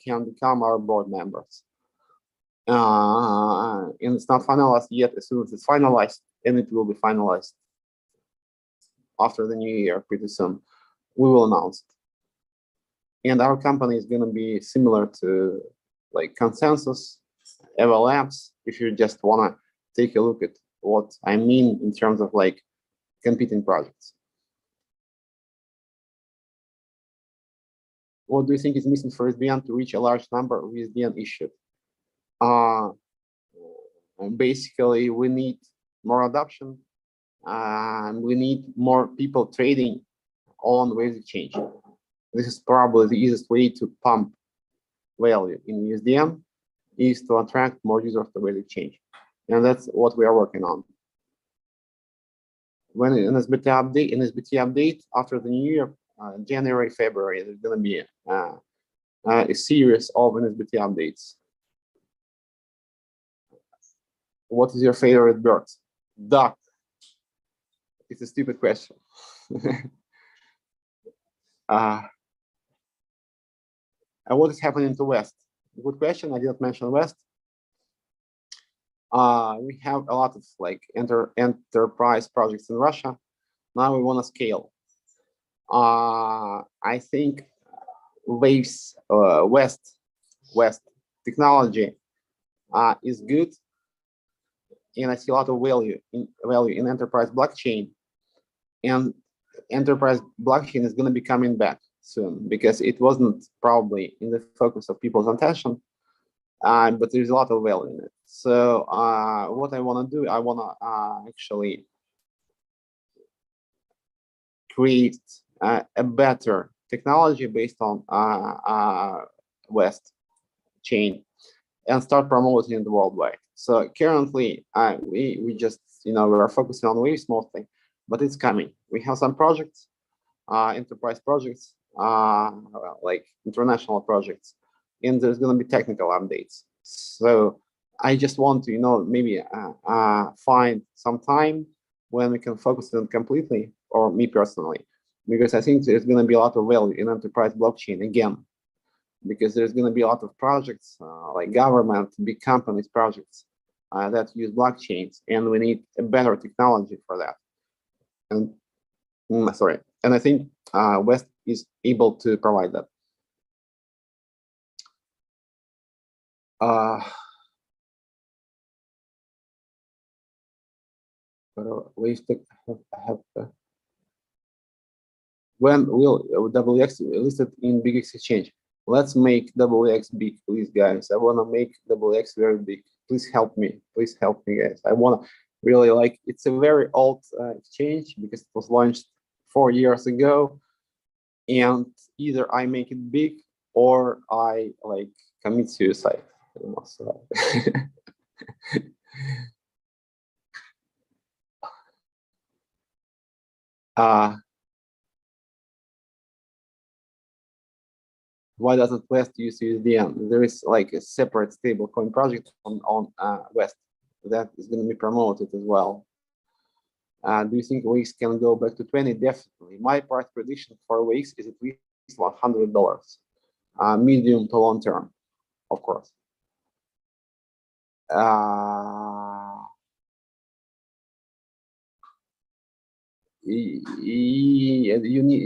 can become our board members. And it's not finalized yet. As soon as it's finalized, and it will be finalized after the new year, pretty soon, we will announce it. And our company is going to be similar to Consensus, Eva Labs, if you just want to take a look at what I mean in terms of competing projects. What do you think is missing for SDN to reach a large number of SDN issued? Basically, we need more adoption, and we need more people trading on Waves Exchange. This is probably the easiest way to pump value in USDN, is to attract more users to Waves Exchange, and that's what we are working on. When in SBT update after the new year, January, February, there's going to be a series of NSBT updates. What is your favorite bird? Duck. It's a stupid question. What is happening to West? Good question. I didn't mention West. We have a lot of enterprise projects in Russia. Now we want to scale. I think Waves West technology is good, and I see a lot of value in enterprise blockchain, and enterprise blockchain is going to be coming back soon because it wasn't probably in the focus of people's attention, but there's a lot of value in it. So what I want to do, I want to actually create a better technology based on West chain and start promoting it worldwide. So currently, we just, we are focusing on Waves mostly, but it's coming. We have some projects, enterprise projects, like international projects, and there's going to be technical updates. So I just want to, maybe find some time when we can focus on it completely, or me personally, because I think there's going to be a lot of value in enterprise blockchain again, because there's going to be a lot of projects like government, big companies projects that use blockchains, and we need a better technology for that. And sorry, and I think West is able to provide that. Ways to have when will WX listed in big exchange? Let's make WX big, please, guys. I want to make WX very big. Please help me. Please help me, guys. I want to really, like, it's a very old exchange because it was launched 4 years ago, and either I make it big or I like commit suicide. So. Why doesn't West use USDN? There is like a separate stablecoin project on West that is going to be promoted as well. Do you think Wix can go back to 20? Definitely. My price prediction for Wix is at least $100, medium to long term, of course. You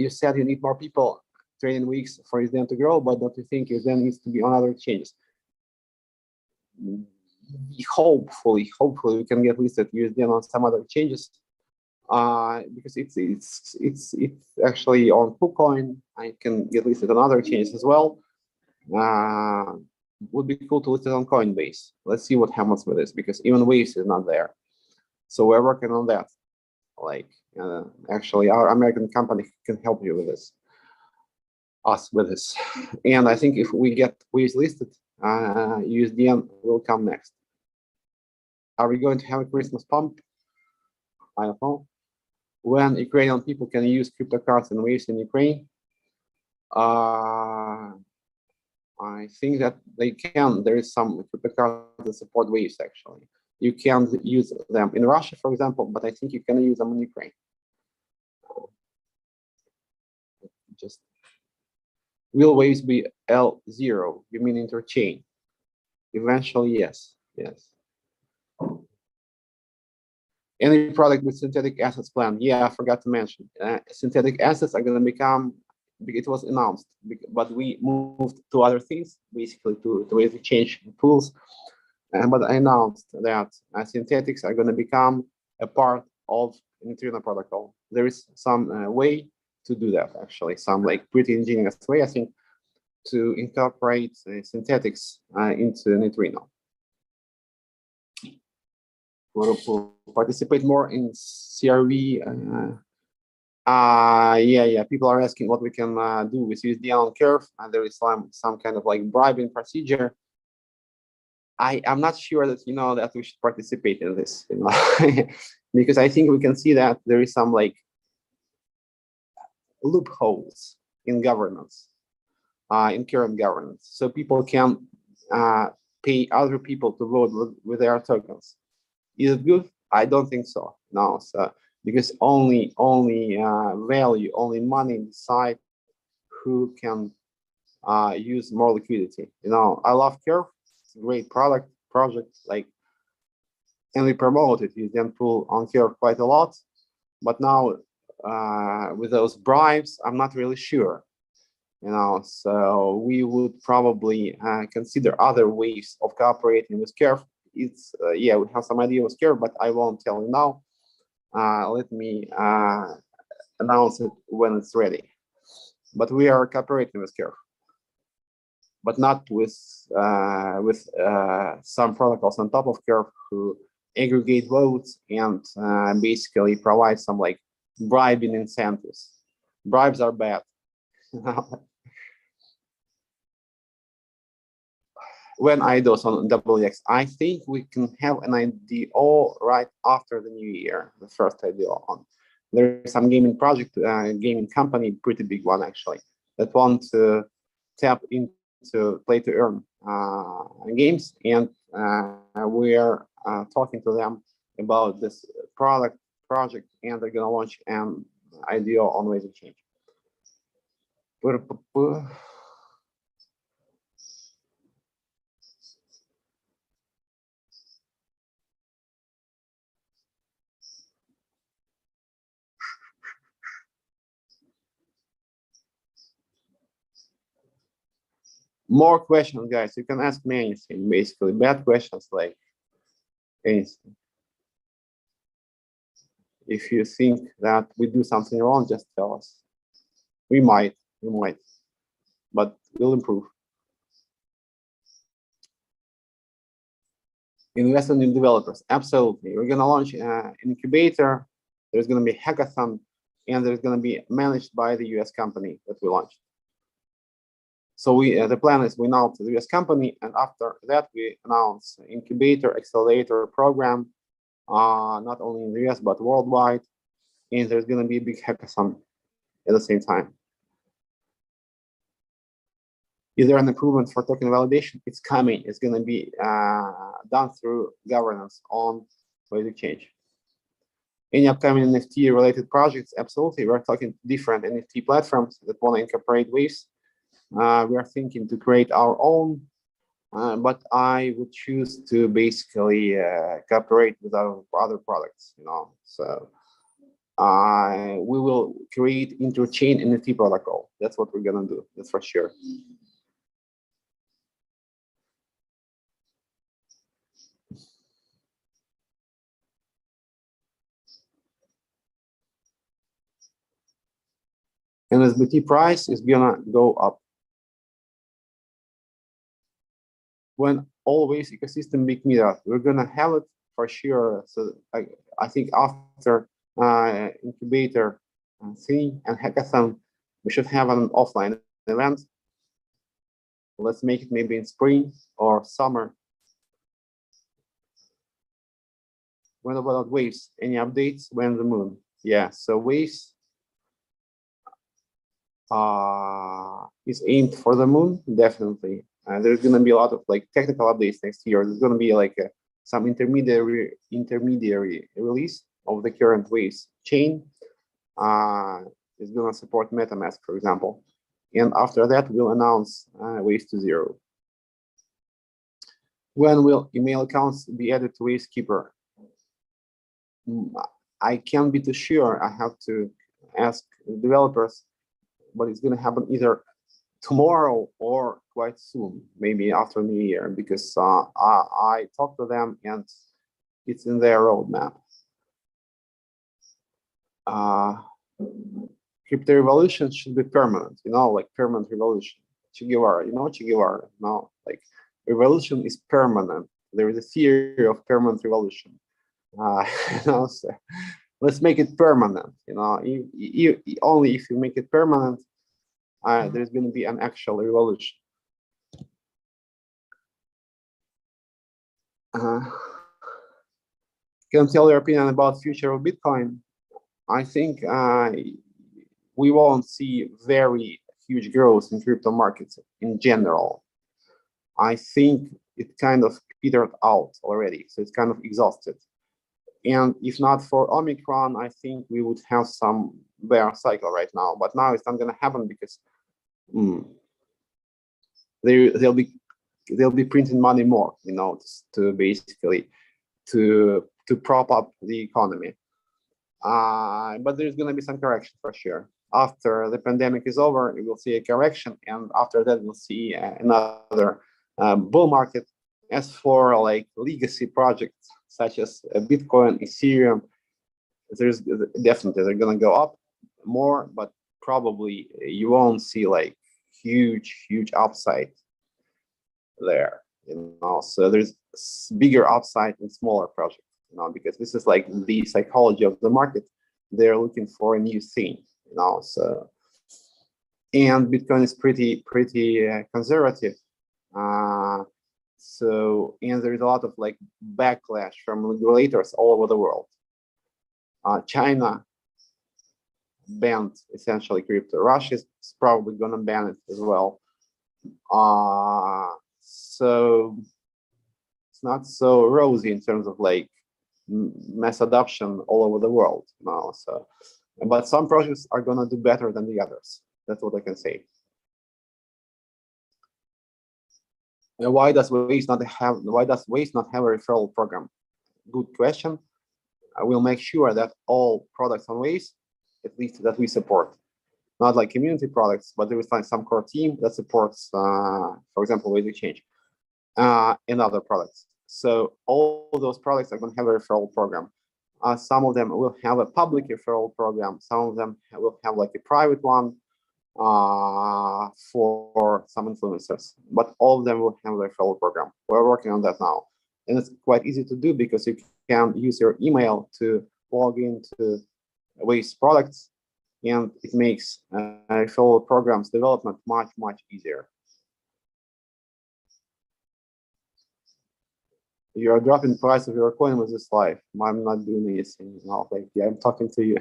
said you need more people trading Wix for them to grow, but don't you think then needs to be on other exchanges? Hopefully we can get listed USDN on some other exchanges, because it's actually on KuCoin. I can get listed on other exchanges as well. Would be cool to list it on Coinbase. Let's see what happens with this, because even Waves is not there. So we're working on that. Like, actually, our American company can help you with this. Us with this. And I think if we get Waves listed, USDN will come next. Are we going to have a Christmas pump? I don't know. When Ukrainian people can use crypto cards and Waves in Ukraine, I think that they can. There is some crypto cards that support Waves, actually. You can use them in Russia, for example, but I think you can use them in Ukraine. Just will Waves be L0? You mean interchain? Eventually, yes. Yes. Any product with synthetic assets planned? Yeah, I forgot to mention. Synthetic assets are going to become, it was announced, but we moved to other things, basically to ways to change pools. But I announced that synthetics are going to become a part of Neutrino protocol. There is some way to do that, actually, some like pretty ingenious way, I think, to incorporate synthetics into Neutrino. To participate more in CRV. Yeah, people are asking what we can do with USDN on Curve, and there is some kind of like bribing procedure. I'm not sure that that we should participate in this, because I think we can see that there is some like loopholes in governance, in current governance, so people can pay other people to vote with their tokens. Is it good? I don't think so. No, so because only value, only money decide who can use more liquidity. I love Curve. It's a great project, like, and we promote it. You can pull on Curve quite a lot, but now with those bribes, I'm not really sure You know, so we would probably consider other ways of cooperating with Curve. It's yeah, we have some idea with Curve, but I won't tell you now. Let me announce it when it's ready. But we are cooperating with Curve, but not with some protocols on top of Curve who aggregate votes and basically provide some like bribing incentives. Bribes are bad. When IDOs on WX, I think we can have an IDO right after the new year, the first IDO on. There's some gaming project, gaming company, pretty big one actually, that want to tap into play to earn games, and we are talking to them about this project, and they're gonna launch an IDO on Ways of Change. More questions, guys. You can ask me anything, basically. Bad questions, like anything. If you think that we do something wrong, just tell us. We might, but we'll improve. Investment in developers, absolutely. We're gonna launch an incubator. There's gonna be hackathon, and there's gonna be managed by the US company that we launched. So the plan is we announce the US company, and after that we announce incubator accelerator program, not only in the US but worldwide, and there's going to be a big hackathon at the same time. Is there an improvement for token validation? It's coming. It's going to be done through governance on Ways of Change. Any upcoming NFT related projects? Absolutely. We're talking different NFT platforms that want to incorporate Waves. We are thinking to create our own, but I would choose to basically cooperate with our other products, you know. So we will create interchain NFT protocol. That's what we're gonna do. That's for sure. NSBT price is gonna go up when always ecosystem big meetup. We're gonna have it for sure. So I think after incubator thing and hackathon, we should have an offline event. Let's make it maybe in spring or summer. What about Waves? Any updates? When the moon? Yeah, so Waves is aimed for the moon, definitely. There's going to be a lot of like technical updates next year. There's going to be like some intermediary release of the current Waves chain. It's going to support MetaMask, for example. And after that, we'll announce Waves to 0. When will email accounts be added to Waves Keeper? I can't be too sure. I have to ask the developers, but it's going to happen either tomorrow or quite soon, maybe after New Year, because I talked to them and it's in their roadmap. Crypto revolution should be permanent, you know, like permanent revolution. Che Guevara, you know Che Guevara? No, like revolution is permanent. There is a theory of permanent revolution. You know, so let's make it permanent. You know, only if you make it permanent, there's going to be an actual revolution. Can you tell your opinion about future of Bitcoin? I think we won't see very huge growth in crypto markets in general. I think it kind of petered out already, so it's kind of exhausted. And if not for Omicron, I think we would have some bear cycle right now. But now it's not going to happen because they'll be printing money more, you know, to basically to prop up the economy. But there's going to be some correction for sure. After the pandemic is over, we will see a correction, and after that, we'll see another bull market. As for like legacy projects such as Bitcoin, Ethereum, there's definitely they're gonna go up more, but probably you won't see like huge upside there. So there's bigger upside in smaller projects. Because this is like the psychology of the market. They're looking for a new thing. So and Bitcoin is pretty conservative. So and there is a lot of like backlash from regulators all over the world. China banned essentially crypto. Russia is probably gonna ban it as well. So it's not so rosy in terms of like mass adoption all over the world now. So, but some projects are gonna do better than the others. That's what I can say. And why does Waze not have a referral program? Good question. I will make sure that all products on Waze, at least that we support, not like community products, but there is like some core team that supports, for example, Waze Exchange and other products. So all those products are going to have a referral program. Some of them will have a public referral program. Some of them will have like a private one for some influencers, but all of them will have a referral program. We're working on that now. And it's quite easy to do because you can use your email to log into Waze products, and it makes referral programs development much easier. You are dropping price of your coin with this live. I'm not doing anything now. Like, yeah, I'm talking to you.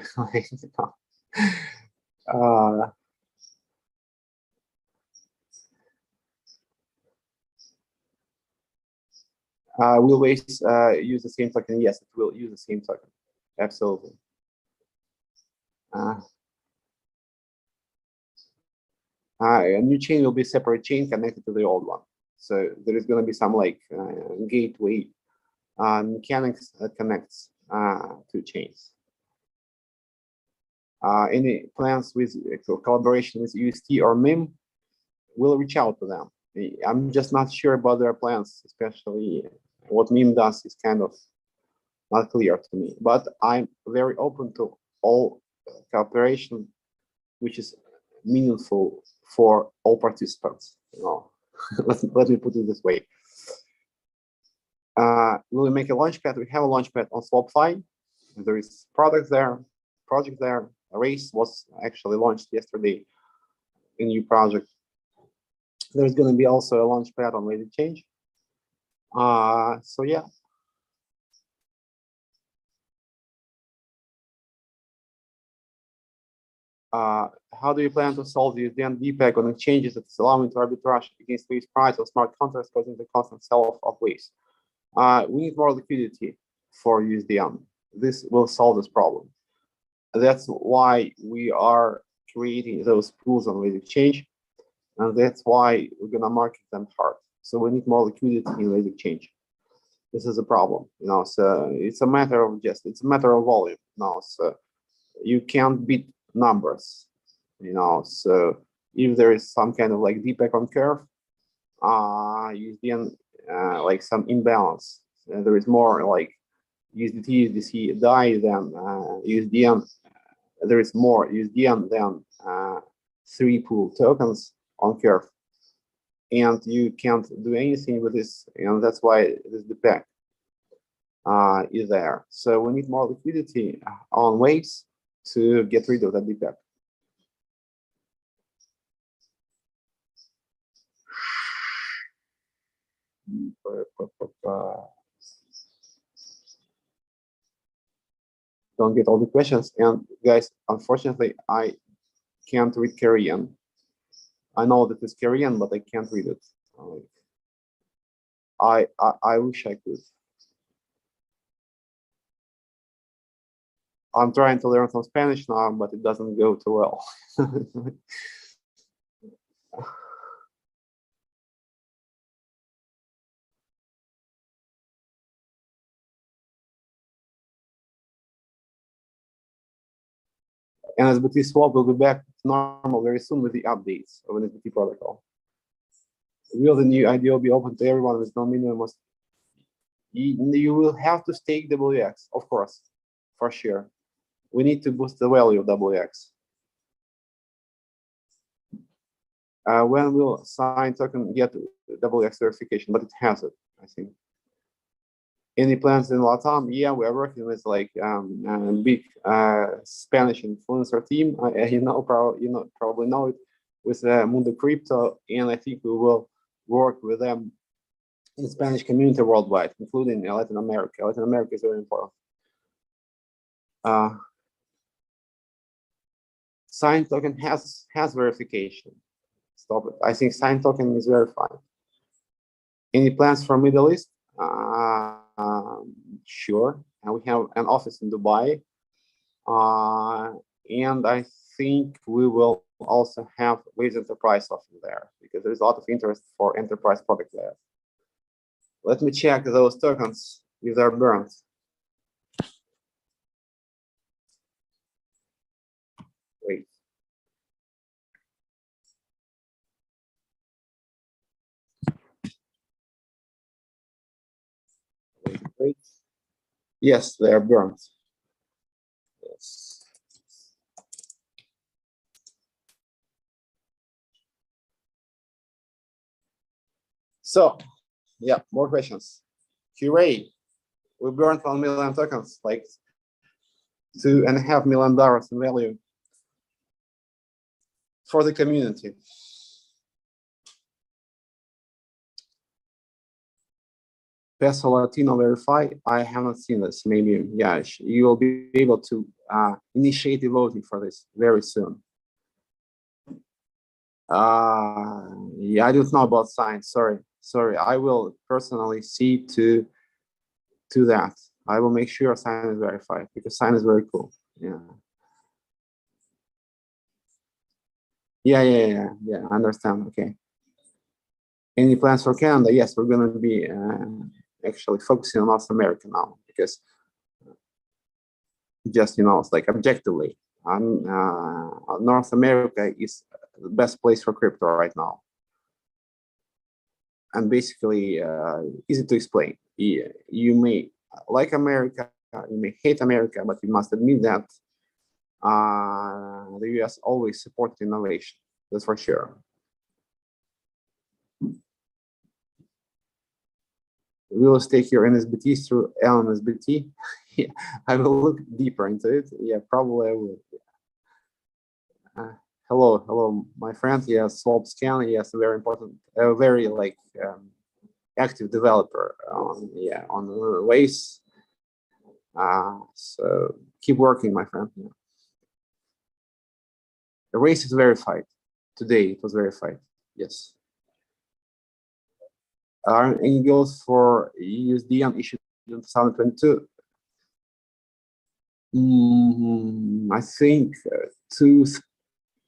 Will Waze use the same token? Yes, it will use the same token. Absolutely. A new chain will be a separate chain connected to the old one. So there is going to be some like gateway mechanics that connects two chains. Any plans with collaboration with UST or MIM? We'll reach out to them. I'm just not sure about their plans, especially what MIM does is kind of not clear to me. But I'm very open to all cooperation, which is meaningful for all participants. Let me put it this way. Will we make a launchpad? We have a launchpad on SwapFi. There is project there. A race was actually launched yesterday, a new project. There's going to be also a launchpad on Waze Exchange. So yeah. How do you plan to solve the USDN DPEG on exchanges that is allowing to arbitrage against Waze price or smart contracts causing the constant sell-off of Waze? We need more liquidity for USDN. This will solve this problem. That's why we are creating those pools on Waze Exchange, and that's why we're gonna market them hard. So we need more liquidity in Waze Exchange. This is a problem, So it's a matter of volume, So you can't beat numbers, So if there is some kind of like DPEG on curve, USDN like some imbalance. There is more like USDT, USDC DAI than USDN. There is more USDN than 3 pool tokens on curve, and you can't do anything with this, and that's why this DPEG is there. So we need more liquidity on Waze to get rid of that DPEG. Don't get all the questions. And guys, unfortunately, I can't read Korean. I know that it's Korean, but I can't read it. I wish I could. I'm trying to learn some Spanish now, but it doesn't go too well. NSBT swap will be back to normal very soon with the updates of NSBT protocol. Will the new IDO be open to everyone with no minimum? You will have to stake WX, of course, for sure. We need to boost the value of WX. When will sign token get WX verification? But it has it, I think. Any plans in Latam? Yeah, we are working with like big Spanish influencer team. Probably know it, with Mundo Crypto, and I think we will work with them in the Spanish community worldwide, including Latin America. Latin America is very important. Sign token has verification. Stop it. I think sign token is verified. Any plans for Middle East? Sure. And we have an office in Dubai. And I think we will also have Waves Enterprise office there, because there's a lot of interest for enterprise product there. Let me check those tokens if they're burned. Wait. Wait. Yes, they are burned. Yes. So, yeah, more questions. Hooray, we burned 1 million tokens, like $2.5 million in value for the community. Peso Latino verify. I haven't seen this. Maybe, yeah, you will be able to initiate the voting for this very soon. Yeah, I don't know about sign. Sorry. I will personally see to that. I will make sure sign is verified, because sign is very cool. Yeah. Yeah. I understand. Okay. Any plans for Canada? Yes, we're going to be actually focusing on North America now, because just, it's like objectively, North America is the best place for crypto right now. And basically, easy to explain. You may like America, you may hate America, but you must admit that the US always supported innovation. That's for sure. We will stake your NSBT through LNSBT. Yeah, I will look deeper into it. Yeah, probably I will. Hello, my friend. Yes, Swap Scan. Yes, very important, very like active developer on Waves. So keep working, my friend. Yeah. The race is verified. Today it was verified. Yes. Are any goals for USDN issued in 2022? I think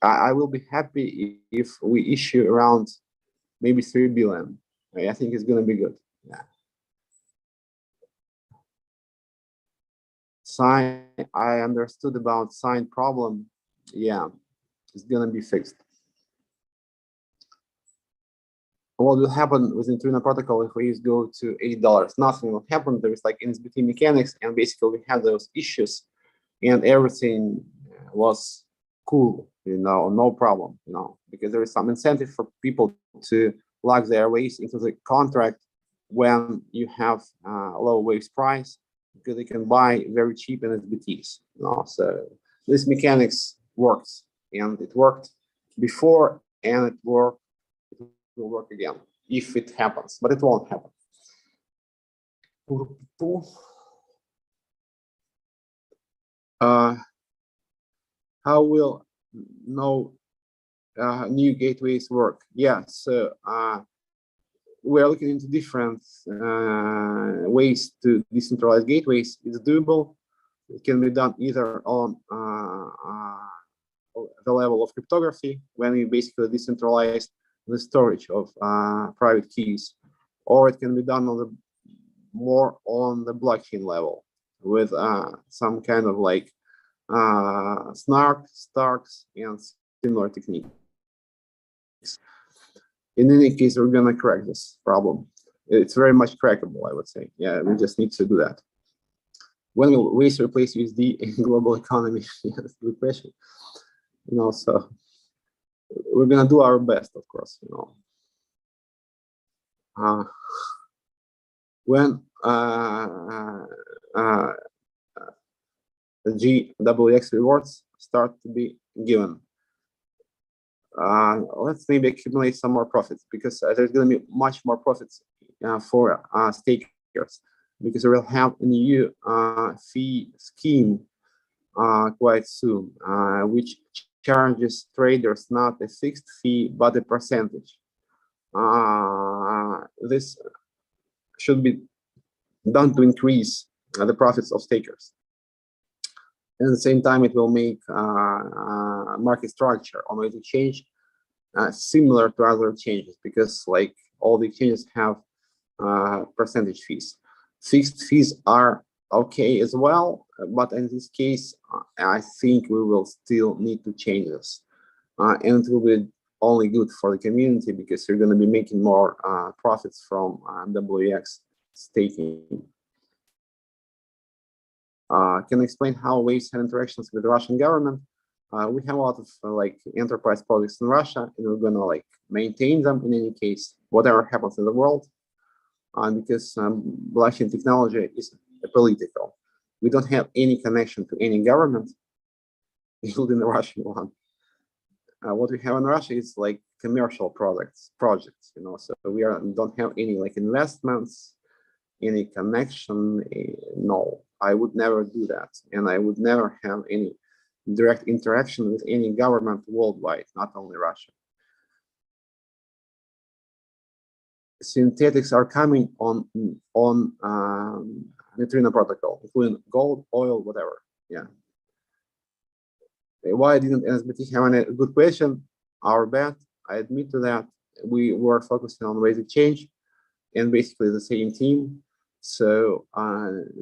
I will be happy if we issue around maybe 3 billion. I think it's going to be good. Yeah. Sign, I understood about sign problem. Yeah, it's going to be fixed. What will happen with Neutrino protocol if we go to $8? Nothing will happen. There is like NSBT mechanics, and basically we had those issues, and everything was cool, no problem, because there is some incentive for people to lock their Waves into the contract when you have low Waves price, because they can buy very cheap NSBTs. So this mechanics works, and it worked before, and it will work again if it happens, but it won't happen. How will new gateways work? Yeah, so we're looking into different ways to decentralize gateways. It's doable. It can be done either on the level of cryptography, when we basically decentralize the storage of private keys, or it can be done on more on the blockchain level with some kind of like snark, starks, and similar techniques. In any case, we're gonna crack this problem. It's very much crackable, I would say. Yeah, we just need to do that. When will waste replace USD in global economy? Yeah, that's a good question. So we're gonna do our best, of course. When the GWX rewards start to be given, let's maybe accumulate some more profits, because there's going to be much more profits for stakers, because we will have a new fee scheme quite soon, which charges traders not a fixed fee but a percentage. This should be done to increase the profits of stakers. And at the same time, it will make market structure on the exchange similar to other exchanges, because like all the exchanges have percentage fees. Fixed fees are okay as well, but in this case, I think we will still need to change this. And it will be only good for the community, because you're going to be making more profits from WX staking. Can explain how Waves had interactions with the Russian government. We have a lot of enterprise projects in Russia, and we're gonna maintain them in any case, whatever happens in the world, because blockchain technology is political. We don't have any connection to any government, including the Russian one. What we have in Russia is commercial projects, so we don't have any investments, any connection. No, I would never do that, and I would never have any direct interaction with any government worldwide, not only Russia. Synthetics are coming on Neutrino protocol, including gold, oil, whatever. Yeah. Why didn't NSBT have a good question? Our bad. I admit to that. We were focusing on ways of change, and basically the same team. So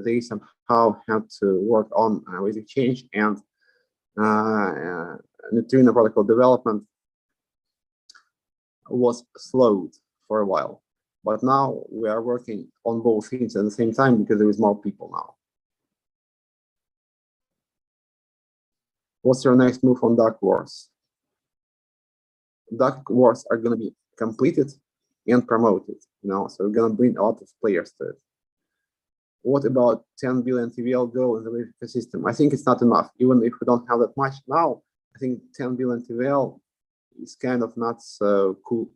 they somehow had to work on ways of change, and Neutrino protocol development was slowed for a while. But now we are working on both things at the same time, because there is more people now. What's your next move on Dark Wars? Dark Wars are going to be completed and promoted, so we're going to bring a lot of players to it. What about 10 billion TVL goal in the Wave ecosystem? I think it's not enough. Even if we don't have that much now, I think 10 billion TVL is kind of not so cool.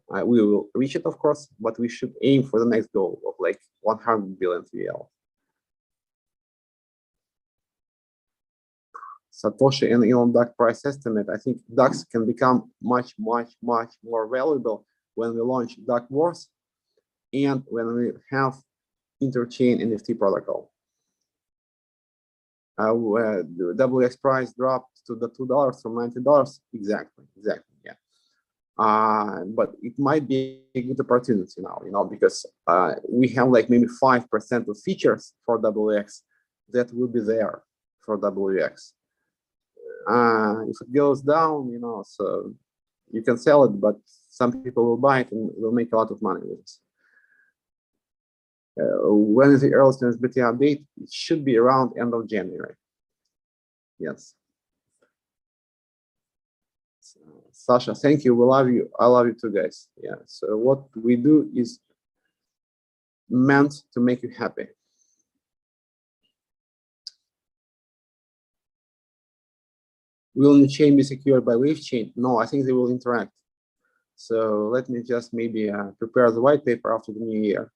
We will reach it, of course, but we should aim for the next goal of 100 billion TVL. Satoshi and Elon DAC price estimate. I think DACs can become much, much, much more valuable when we launch DAC Wars and when we have interchain NFT protocol. The WX price dropped to the $2 from $90. Exactly, yeah. But it might be a good opportunity now, because we have maybe 5% of features for WX that will be there for WX. If it goes down, so you can sell it, but some people will buy it and will make a lot of money with it. When is the earliest NSBT update? It should be around end of January. Yes. Sasha, thank you. We love you. I love you too, guys. Yeah. So what we do is meant to make you happy. Will the chain be secured by Wave chain? No, I think they will interact. So let me just maybe prepare the white paper after the new year,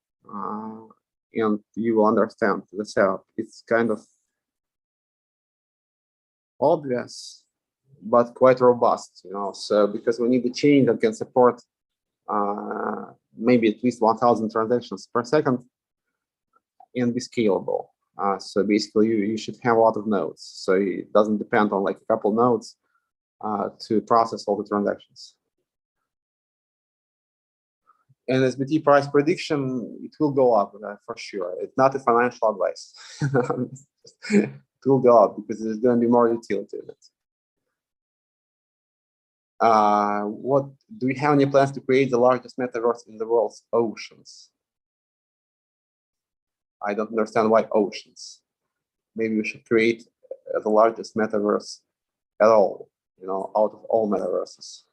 and you will understand the setup. It's kind of obvious, but quite robust, So because we need a chain that can support maybe at least 1,000 transactions per second and be scalable. So basically, you should have a lot of nodes, so it doesn't depend on a couple nodes to process all the transactions. And NSBT price prediction, it will go up for sure. It's not a financial advice. it will go up because there's going to be more utility in it. What do we have any plans to create the largest metaverse in the world's oceans? I don't understand why oceans. Maybe we should create the largest metaverse at all, out of all metaverses.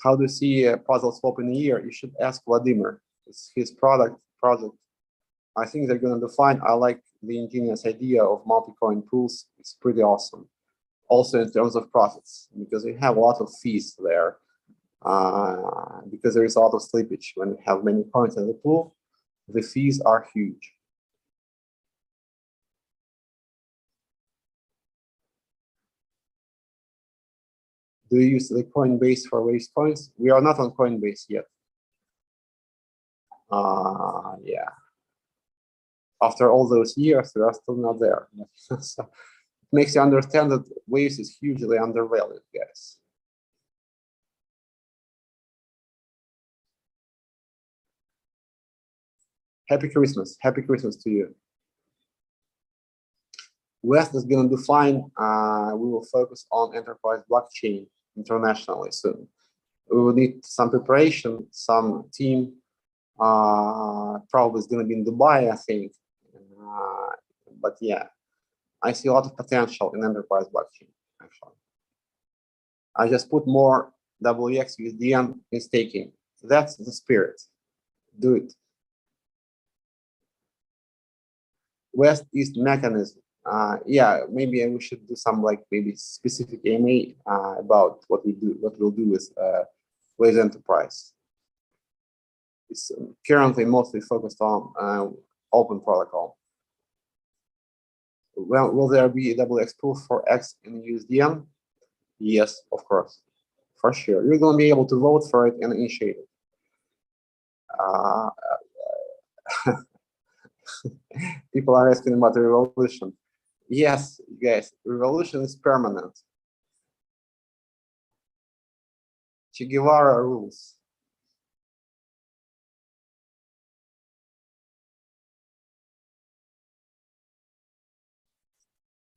How do you see a puzzle swap in a year? You should ask Vladimir. It's his project. I think they're going to define. I like the ingenious idea of multi-coin pools. It's pretty awesome. Also in terms of profits, because you have a lot of fees there. Because there is a lot of slippage. When you have many coins in the pool, the fees are huge. Do you use the Coinbase for raised coins? We are not on Coinbase yet. Yeah. After all those years, we are still not there. So it makes you understand that Waves is hugely undervalued, guys. Happy Christmas. Happy Christmas to you. West is going to define, we will focus on enterprise blockchain internationally soon. We will need some preparation, some team, probably it's going to be in Dubai, I think. But yeah, I see a lot of potential in enterprise blockchain, actually. I just put more WX USDN in staking. That's the spirit. Do it. West-East mechanism. Yeah, maybe we should do some maybe specific AMA about what we'll do with enterprise. It's currently mostly focused on open protocol. Well, will there be a WX pool for X in USDN? Yes, of course, for sure. You're going to be able to vote for it and initiate it. People are asking about the revolution. Yes, guys, revolution is permanent. Che Guevara rules.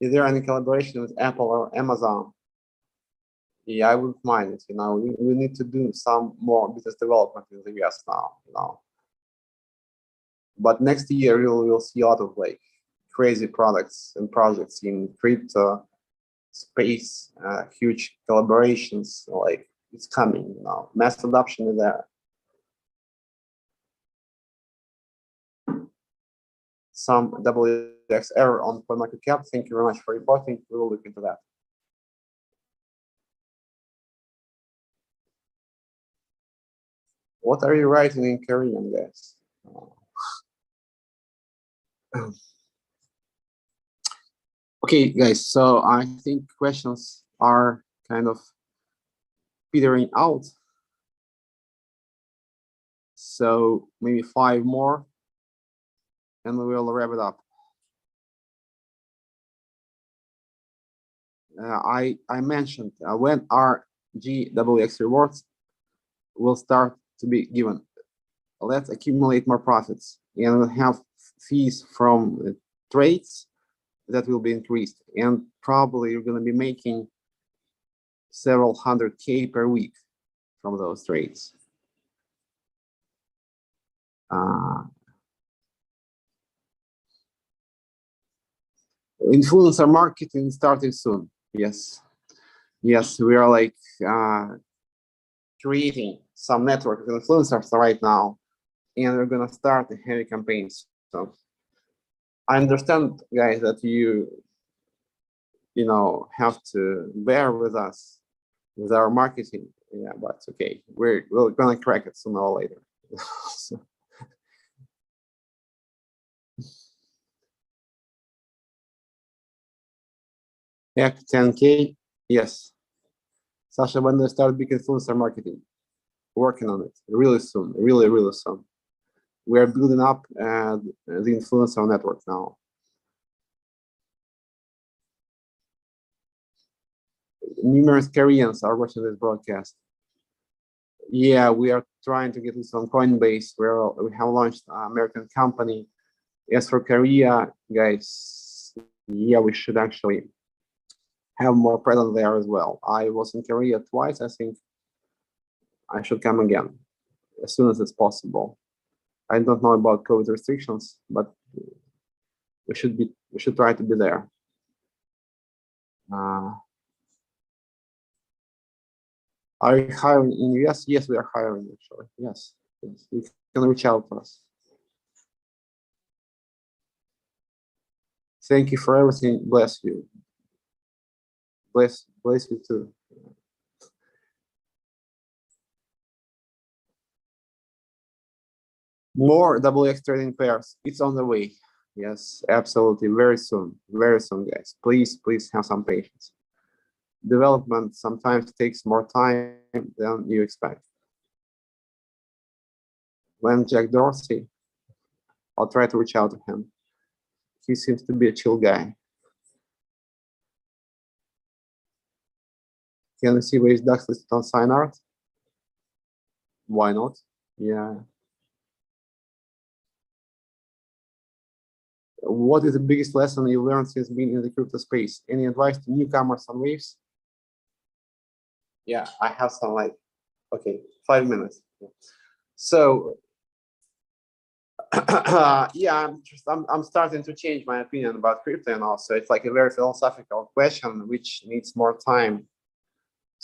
Is there any collaboration with Apple or Amazon? Yeah, I wouldn't mind it. We need to do some more business development in the US now. But next year we'll see a lot of crazy products and projects in crypto space, huge collaborations. It's coming now. Mass adoption is there. Some WX error on CoinMarketCap. Thank you very much for reporting. We will look into that. What are you writing in Korean, guys? Okay, guys, so I think questions are kind of petering out. So maybe 5 more, and we will wrap it up. I mentioned when our GWX rewards will start to be given. Let's accumulate more profits, and we'll have fees from trades that will be increased, and probably you're going to be making several hundred K per week from those trades. Influencer marketing starting soon. Yes, we are creating some network of influencers right now, and we're gonna start the heavy campaigns. So I understand, guys, that you have to bear with us with our marketing. Yeah, but okay, we're gonna crack it sooner or later. So. Yeah, 10K. Yes. Sasha, when they start big influencer marketing, working on it really soon, really soon. We are building up the influencer network now. Numerous Koreans are watching this broadcast. Yeah, we are trying to get this on Coinbase, where we have launched an American company As for Korea, guys, yeah, we should actually have more presence there as well. I was in Korea twice. I think I should come again as soon as it's possible. I don't know about COVID restrictions, but we should try to be there. Are you hiring in US? Yes, we are hiring actually. Yes, you can reach out to us. Thank you for everything. Bless you. Bless you too. More WX trading pairs. It's on the way. Yes, absolutely. Very soon, guys. Please have some patience. Development sometimes takes more time than you expect. When Jack Dorsey, I'll try to reach out to him. He seems to be a chill guy. Can you see waves DAX listed on sign art? Why not? Yeah. What is the biggest lesson you learned since being in the crypto space? Any advice to newcomers on waves? Yeah, I have some like, okay, 5 minutes. So yeah, I'm starting to change my opinion about crypto, and also it's like a very philosophical question which needs more time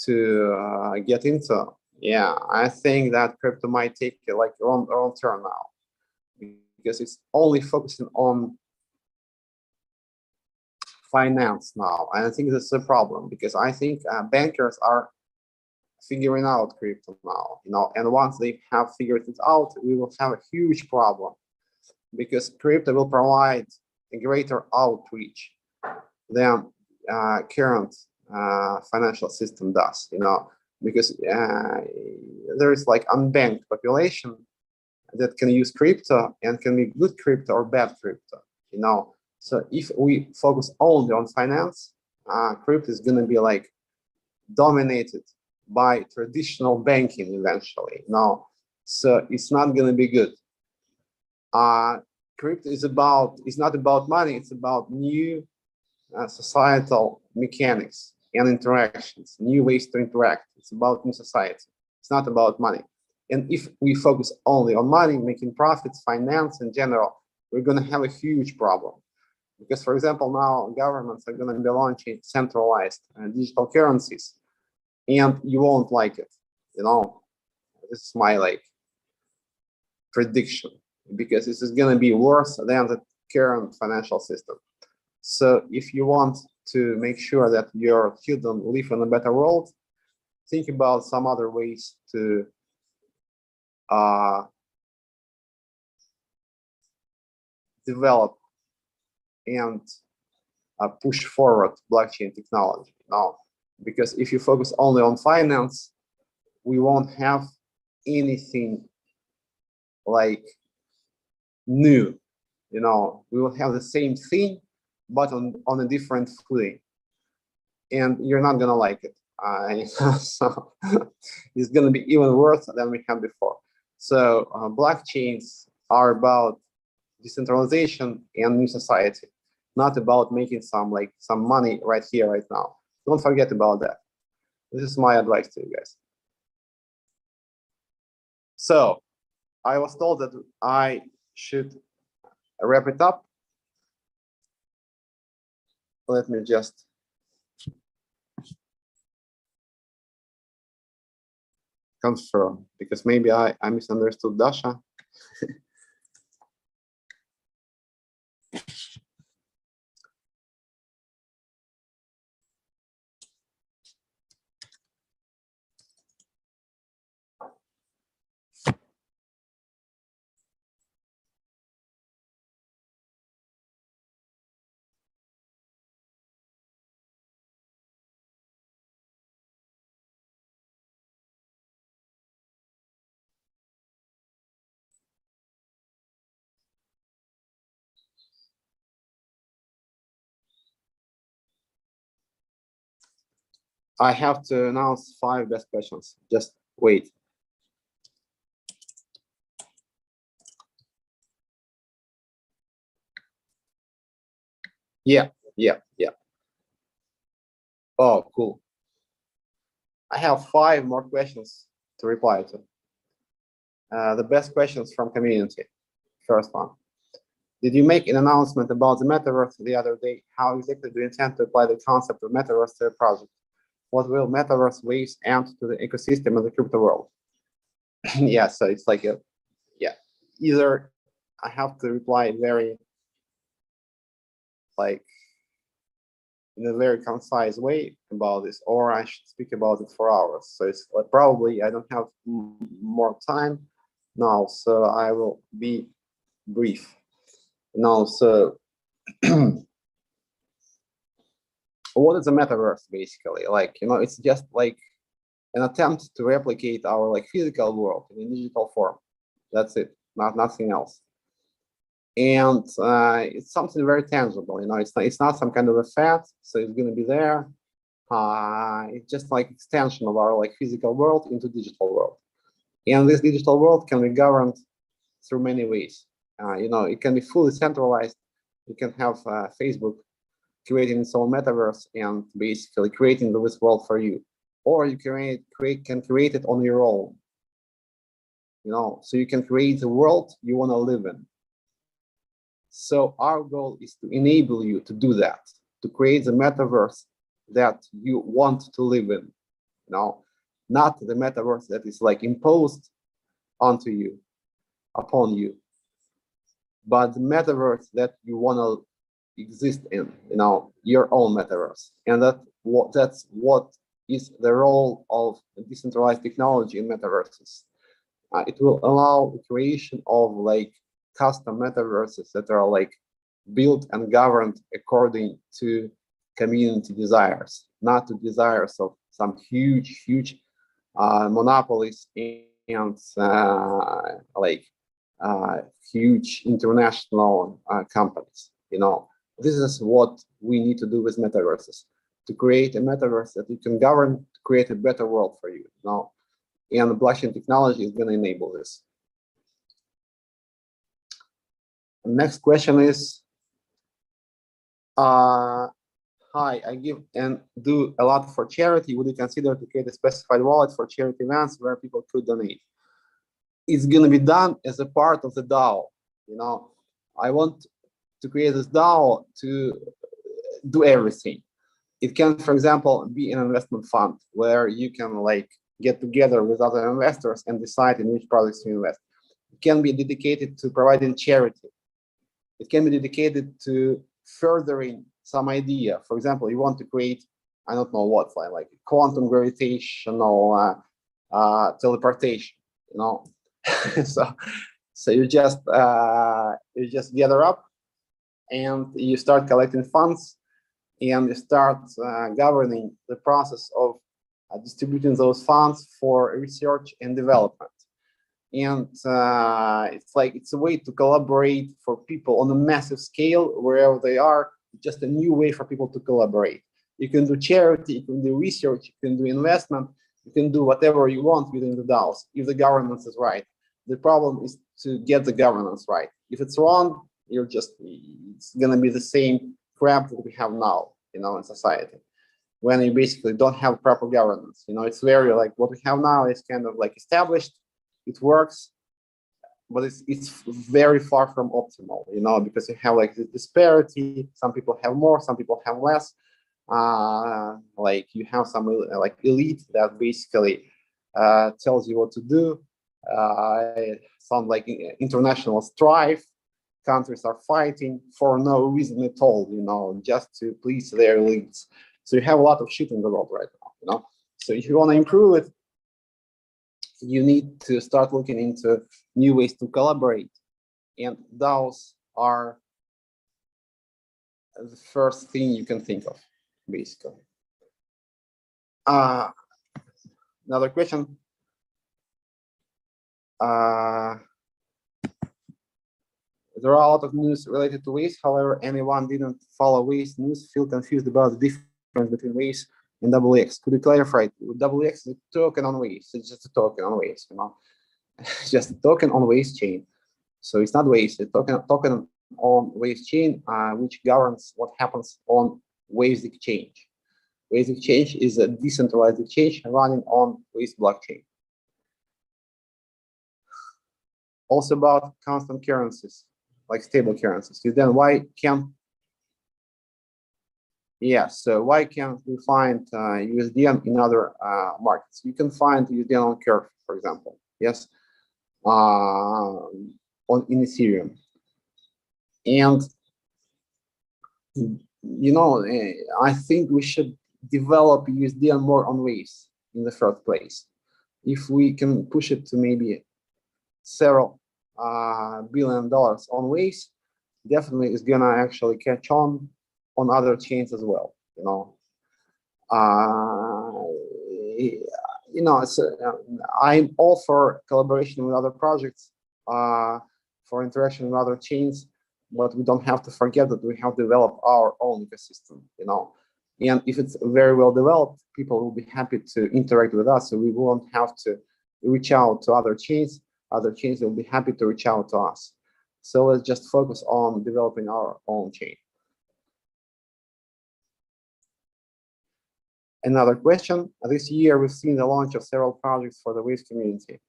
to get into. Yeah, I think that crypto might take like wrong turn now, because it's only focusing on finance now, and I think that's a problem, because I think bankers are figuring out crypto now, and once they have figured it out, we will have a huge problem, because crypto will provide a greater outreach than current financial system does, because there is like unbanked population that can use crypto and can be good crypto or bad crypto, So if we focus only on finance, crypto is going to be like dominated by traditional banking eventually. So it's not going to be good. Crypto is not about money, it's about new societal mechanics and interactions, new ways to interact. It's about new society. It's not about money. And if we focus only on money, making profits, finance in general, we're going to have a huge problem. Because, for example, now governments are going to be launching centralized digital currencies, and you won't like it. This is my prediction, because this is going to be worse than the current financial system. So if you want to make sure that your children live in a better world, think about some other ways to develop and push forward blockchain technology now. Because if you focus only on finance, we won't have anything like new. We will have the same thing, but on a different footing, and you're not gonna like it. So it's gonna be even worse than we had before. So blockchains are about decentralization and new society, not about making some money right here, right now. Don't forget about that. This is my advice to you guys. So I was told that I should wrap it up. Let me just confirm, because maybe I misunderstood Dasha. I have to announce 5 best questions. Just wait. Yeah. Oh, cool. I have 5 more questions to reply to. The best questions from community. First one. Did you make an announcement about the metaverse the other day? How exactly do you intend to apply the concept of metaverse to your project? What will metaverse waves add to the ecosystem of the crypto world? Yeah, so it's like either I have to reply very in a very concise way about this, or I should speak about it for hours. So it's like probably I don't have more time now, so I will be brief. Now, so what is a metaverse basically? It's just like an attempt to replicate our physical world in a digital form. That's it, nothing else. And it's something very tangible. It's not some kind of a fad, so it's going to be there. It's just like extension of our physical world into digital world, and this digital world can be governed through many ways. It can be fully centralized. You can have Facebook creating its own metaverse and basically creating this world for you, or you can create it on your own. So you can create the world you want to live in. So our goal is to enable you to do that, to create the metaverse that you want to live in. Not the metaverse that is imposed onto you, upon you, but the metaverse that you want to exist in, your own metaverse. And that's what is the role of decentralized technology in metaverses. It will allow the creation of custom metaverses that are built and governed according to community desires, not to desires of some huge monopolies and huge international companies. This is what we need to do with metaverses, to create a metaverse that you can govern, to create a better world for you. And the blockchain technology is going to enable this. The next question is, hi, I give and do a lot for charity. Would you consider to create a specified wallet for charity events where people could donate? It's going to be done as a part of the DAO. I want to create this DAO to do everything. It can, for example, be an investment fund where you can get together with other investors and decide in which projects to invest. It can be dedicated to providing charity. It can be dedicated to furthering some idea. For example, you want to create, I don't know what, like quantum gravitational teleportation. So you just gather up and you start collecting funds and you start governing the process of distributing those funds for research and development. And it's a way to collaborate for people on a massive scale wherever they are. Just a new way for people to collaborate. You can do charity, you can do research, you can do investment, you can do whatever you want within the DAOs if the governance is right. The problem is to get the governance right. If it's wrong, it's gonna be the same crap that we have now, in society, when you basically don't have proper governance. It's very what we have now is kind of established. It works, but it's very far from optimal, because you have this disparity. Some people have more, some people have less. You have some elite that basically tells you what to do. Some international strife. Countries are fighting for no reason at all, just to please their elites. So you have a lot of shit in the world right now, So if you want to improve it, you need to start looking into new ways to collaborate, and DAOs are the first thing you can think of, basically. Another question. There are a lot of news related to Waves. However, anyone didn't follow Waves news feel confused about the difference between Waves and WX. Could you clarify? WX is a token on Waves. It's just a token on Waves, It's just a token on Waves chain. So it's not Waves. It's a token on Waves chain, which governs what happens on Waves exchange. Waves exchange is a decentralized exchange running on Waves blockchain. Also about constant currencies, like stable currencies. Then why can't so why can't we find USDN in other markets? You can find USDN on Curve, for example. Yes, in Ethereum. And I think we should develop USDN more on Waves in the first place. If we can push it to maybe several $1 billion on Waves, definitely is gonna actually catch on other chains as well. I'm all for collaboration with other projects, for interaction with other chains, but we don't have to forget that we have developed our own ecosystem. And if it's very well developed, people will be happy to interact with us, so we won't have to reach out to other chains. Other chains will be happy to reach out to us. So let's just focus on developing our own chain. Another question, this year we've seen the launch of several projects for the Waves community.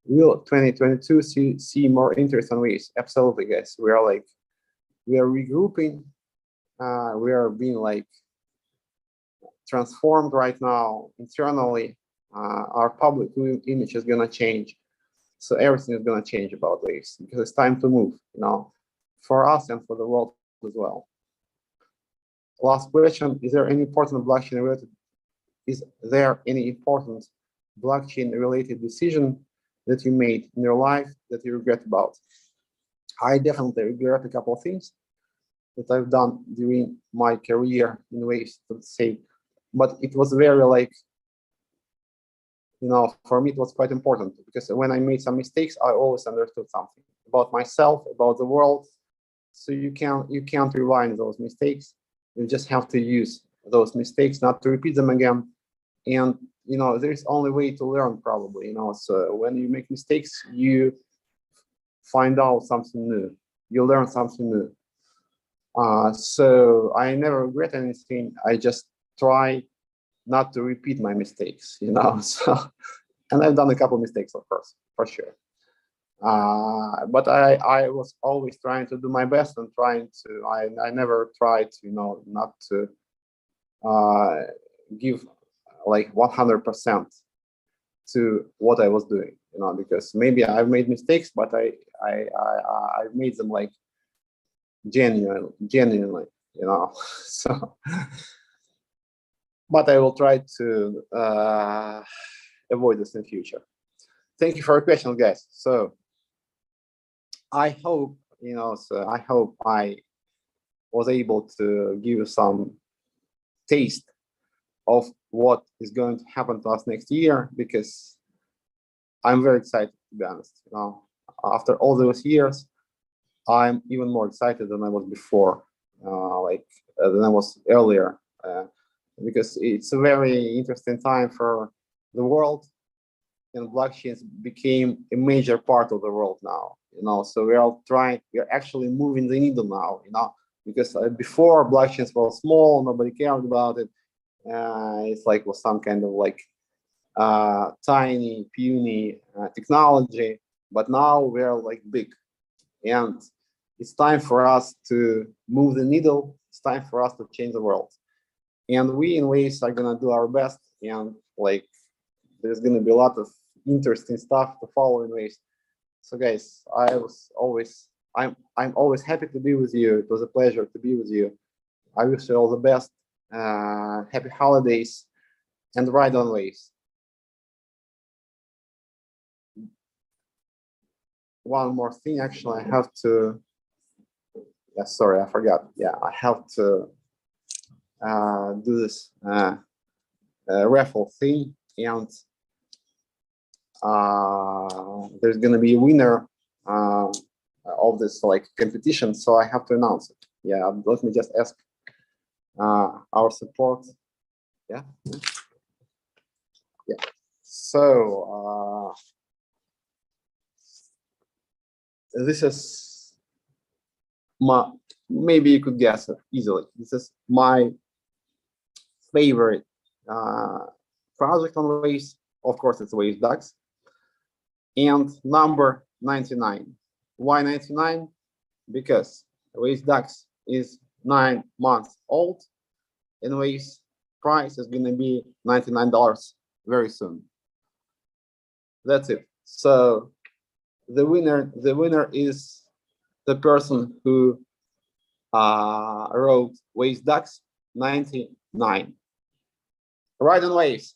Will 2022 see more interest on Waves? Absolutely, guys. We are regrouping. We are being transformed right now internally. Our public image is gonna change. So everything is gonna change about Waves because it's time to move, for us and for the world as well. Last question, is there any important blockchain related decision that you made in your life that you regret about? I definitely regret a couple of things that I've done during my career in Waves, let's say, but it was very for me it was quite important because when I made some mistakes, I always understood something about myself, about the world. So you can't rewind those mistakes. You just have to use those mistakes, not to repeat them again. And there's only way to learn, probably. So when you make mistakes, you find out something new. You learn something new. So I never regret anything. I just try not to repeat my mistakes. So, and I've done a couple of mistakes, of course, for sure. But I was always trying to do my best and I never tried to not to give 100% to what I was doing, because maybe I've made mistakes, but I made them genuinely, so. But I will try to avoid this in the future. Thank you for your question, guys. So I hope, I hope I was able to give you some taste of what is going to happen to us next year, because I'm very excited, to be honest. After all those years, I'm even more excited than I was before, than I was earlier. Because it's a very interesting time for the world, and blockchains became a major part of the world now. So we're actually moving the needle now. Because before blockchains were small, nobody cared about it. It's was some kind of tiny, puny technology. But now we're big, and it's time for us to move the needle. It's time for us to change the world. And we in Waves are gonna do our best, and there's gonna be a lot of interesting stuff to follow in Waves. So guys, I'm always happy to be with you. It was a pleasure to be with you. I wish you all the best. Happy holidays, and ride on Waves. One more thing, actually, I have to. Yeah, sorry, I forgot. Yeah, I have to do this raffle thing, and there's gonna be a winner of this competition, so I have to announce it. Yeah, let me just ask our support. Yeah. So this is maybe you could guess it easily. This is my favorite project on Waze. Of course, it's Waze DAX. And number 99. Why 99? Because Waze DAX is 9 months old, and Waze price is going to be $99 very soon. That's it. So the winner is the person who wrote Waze DAX 99. Right on Waze.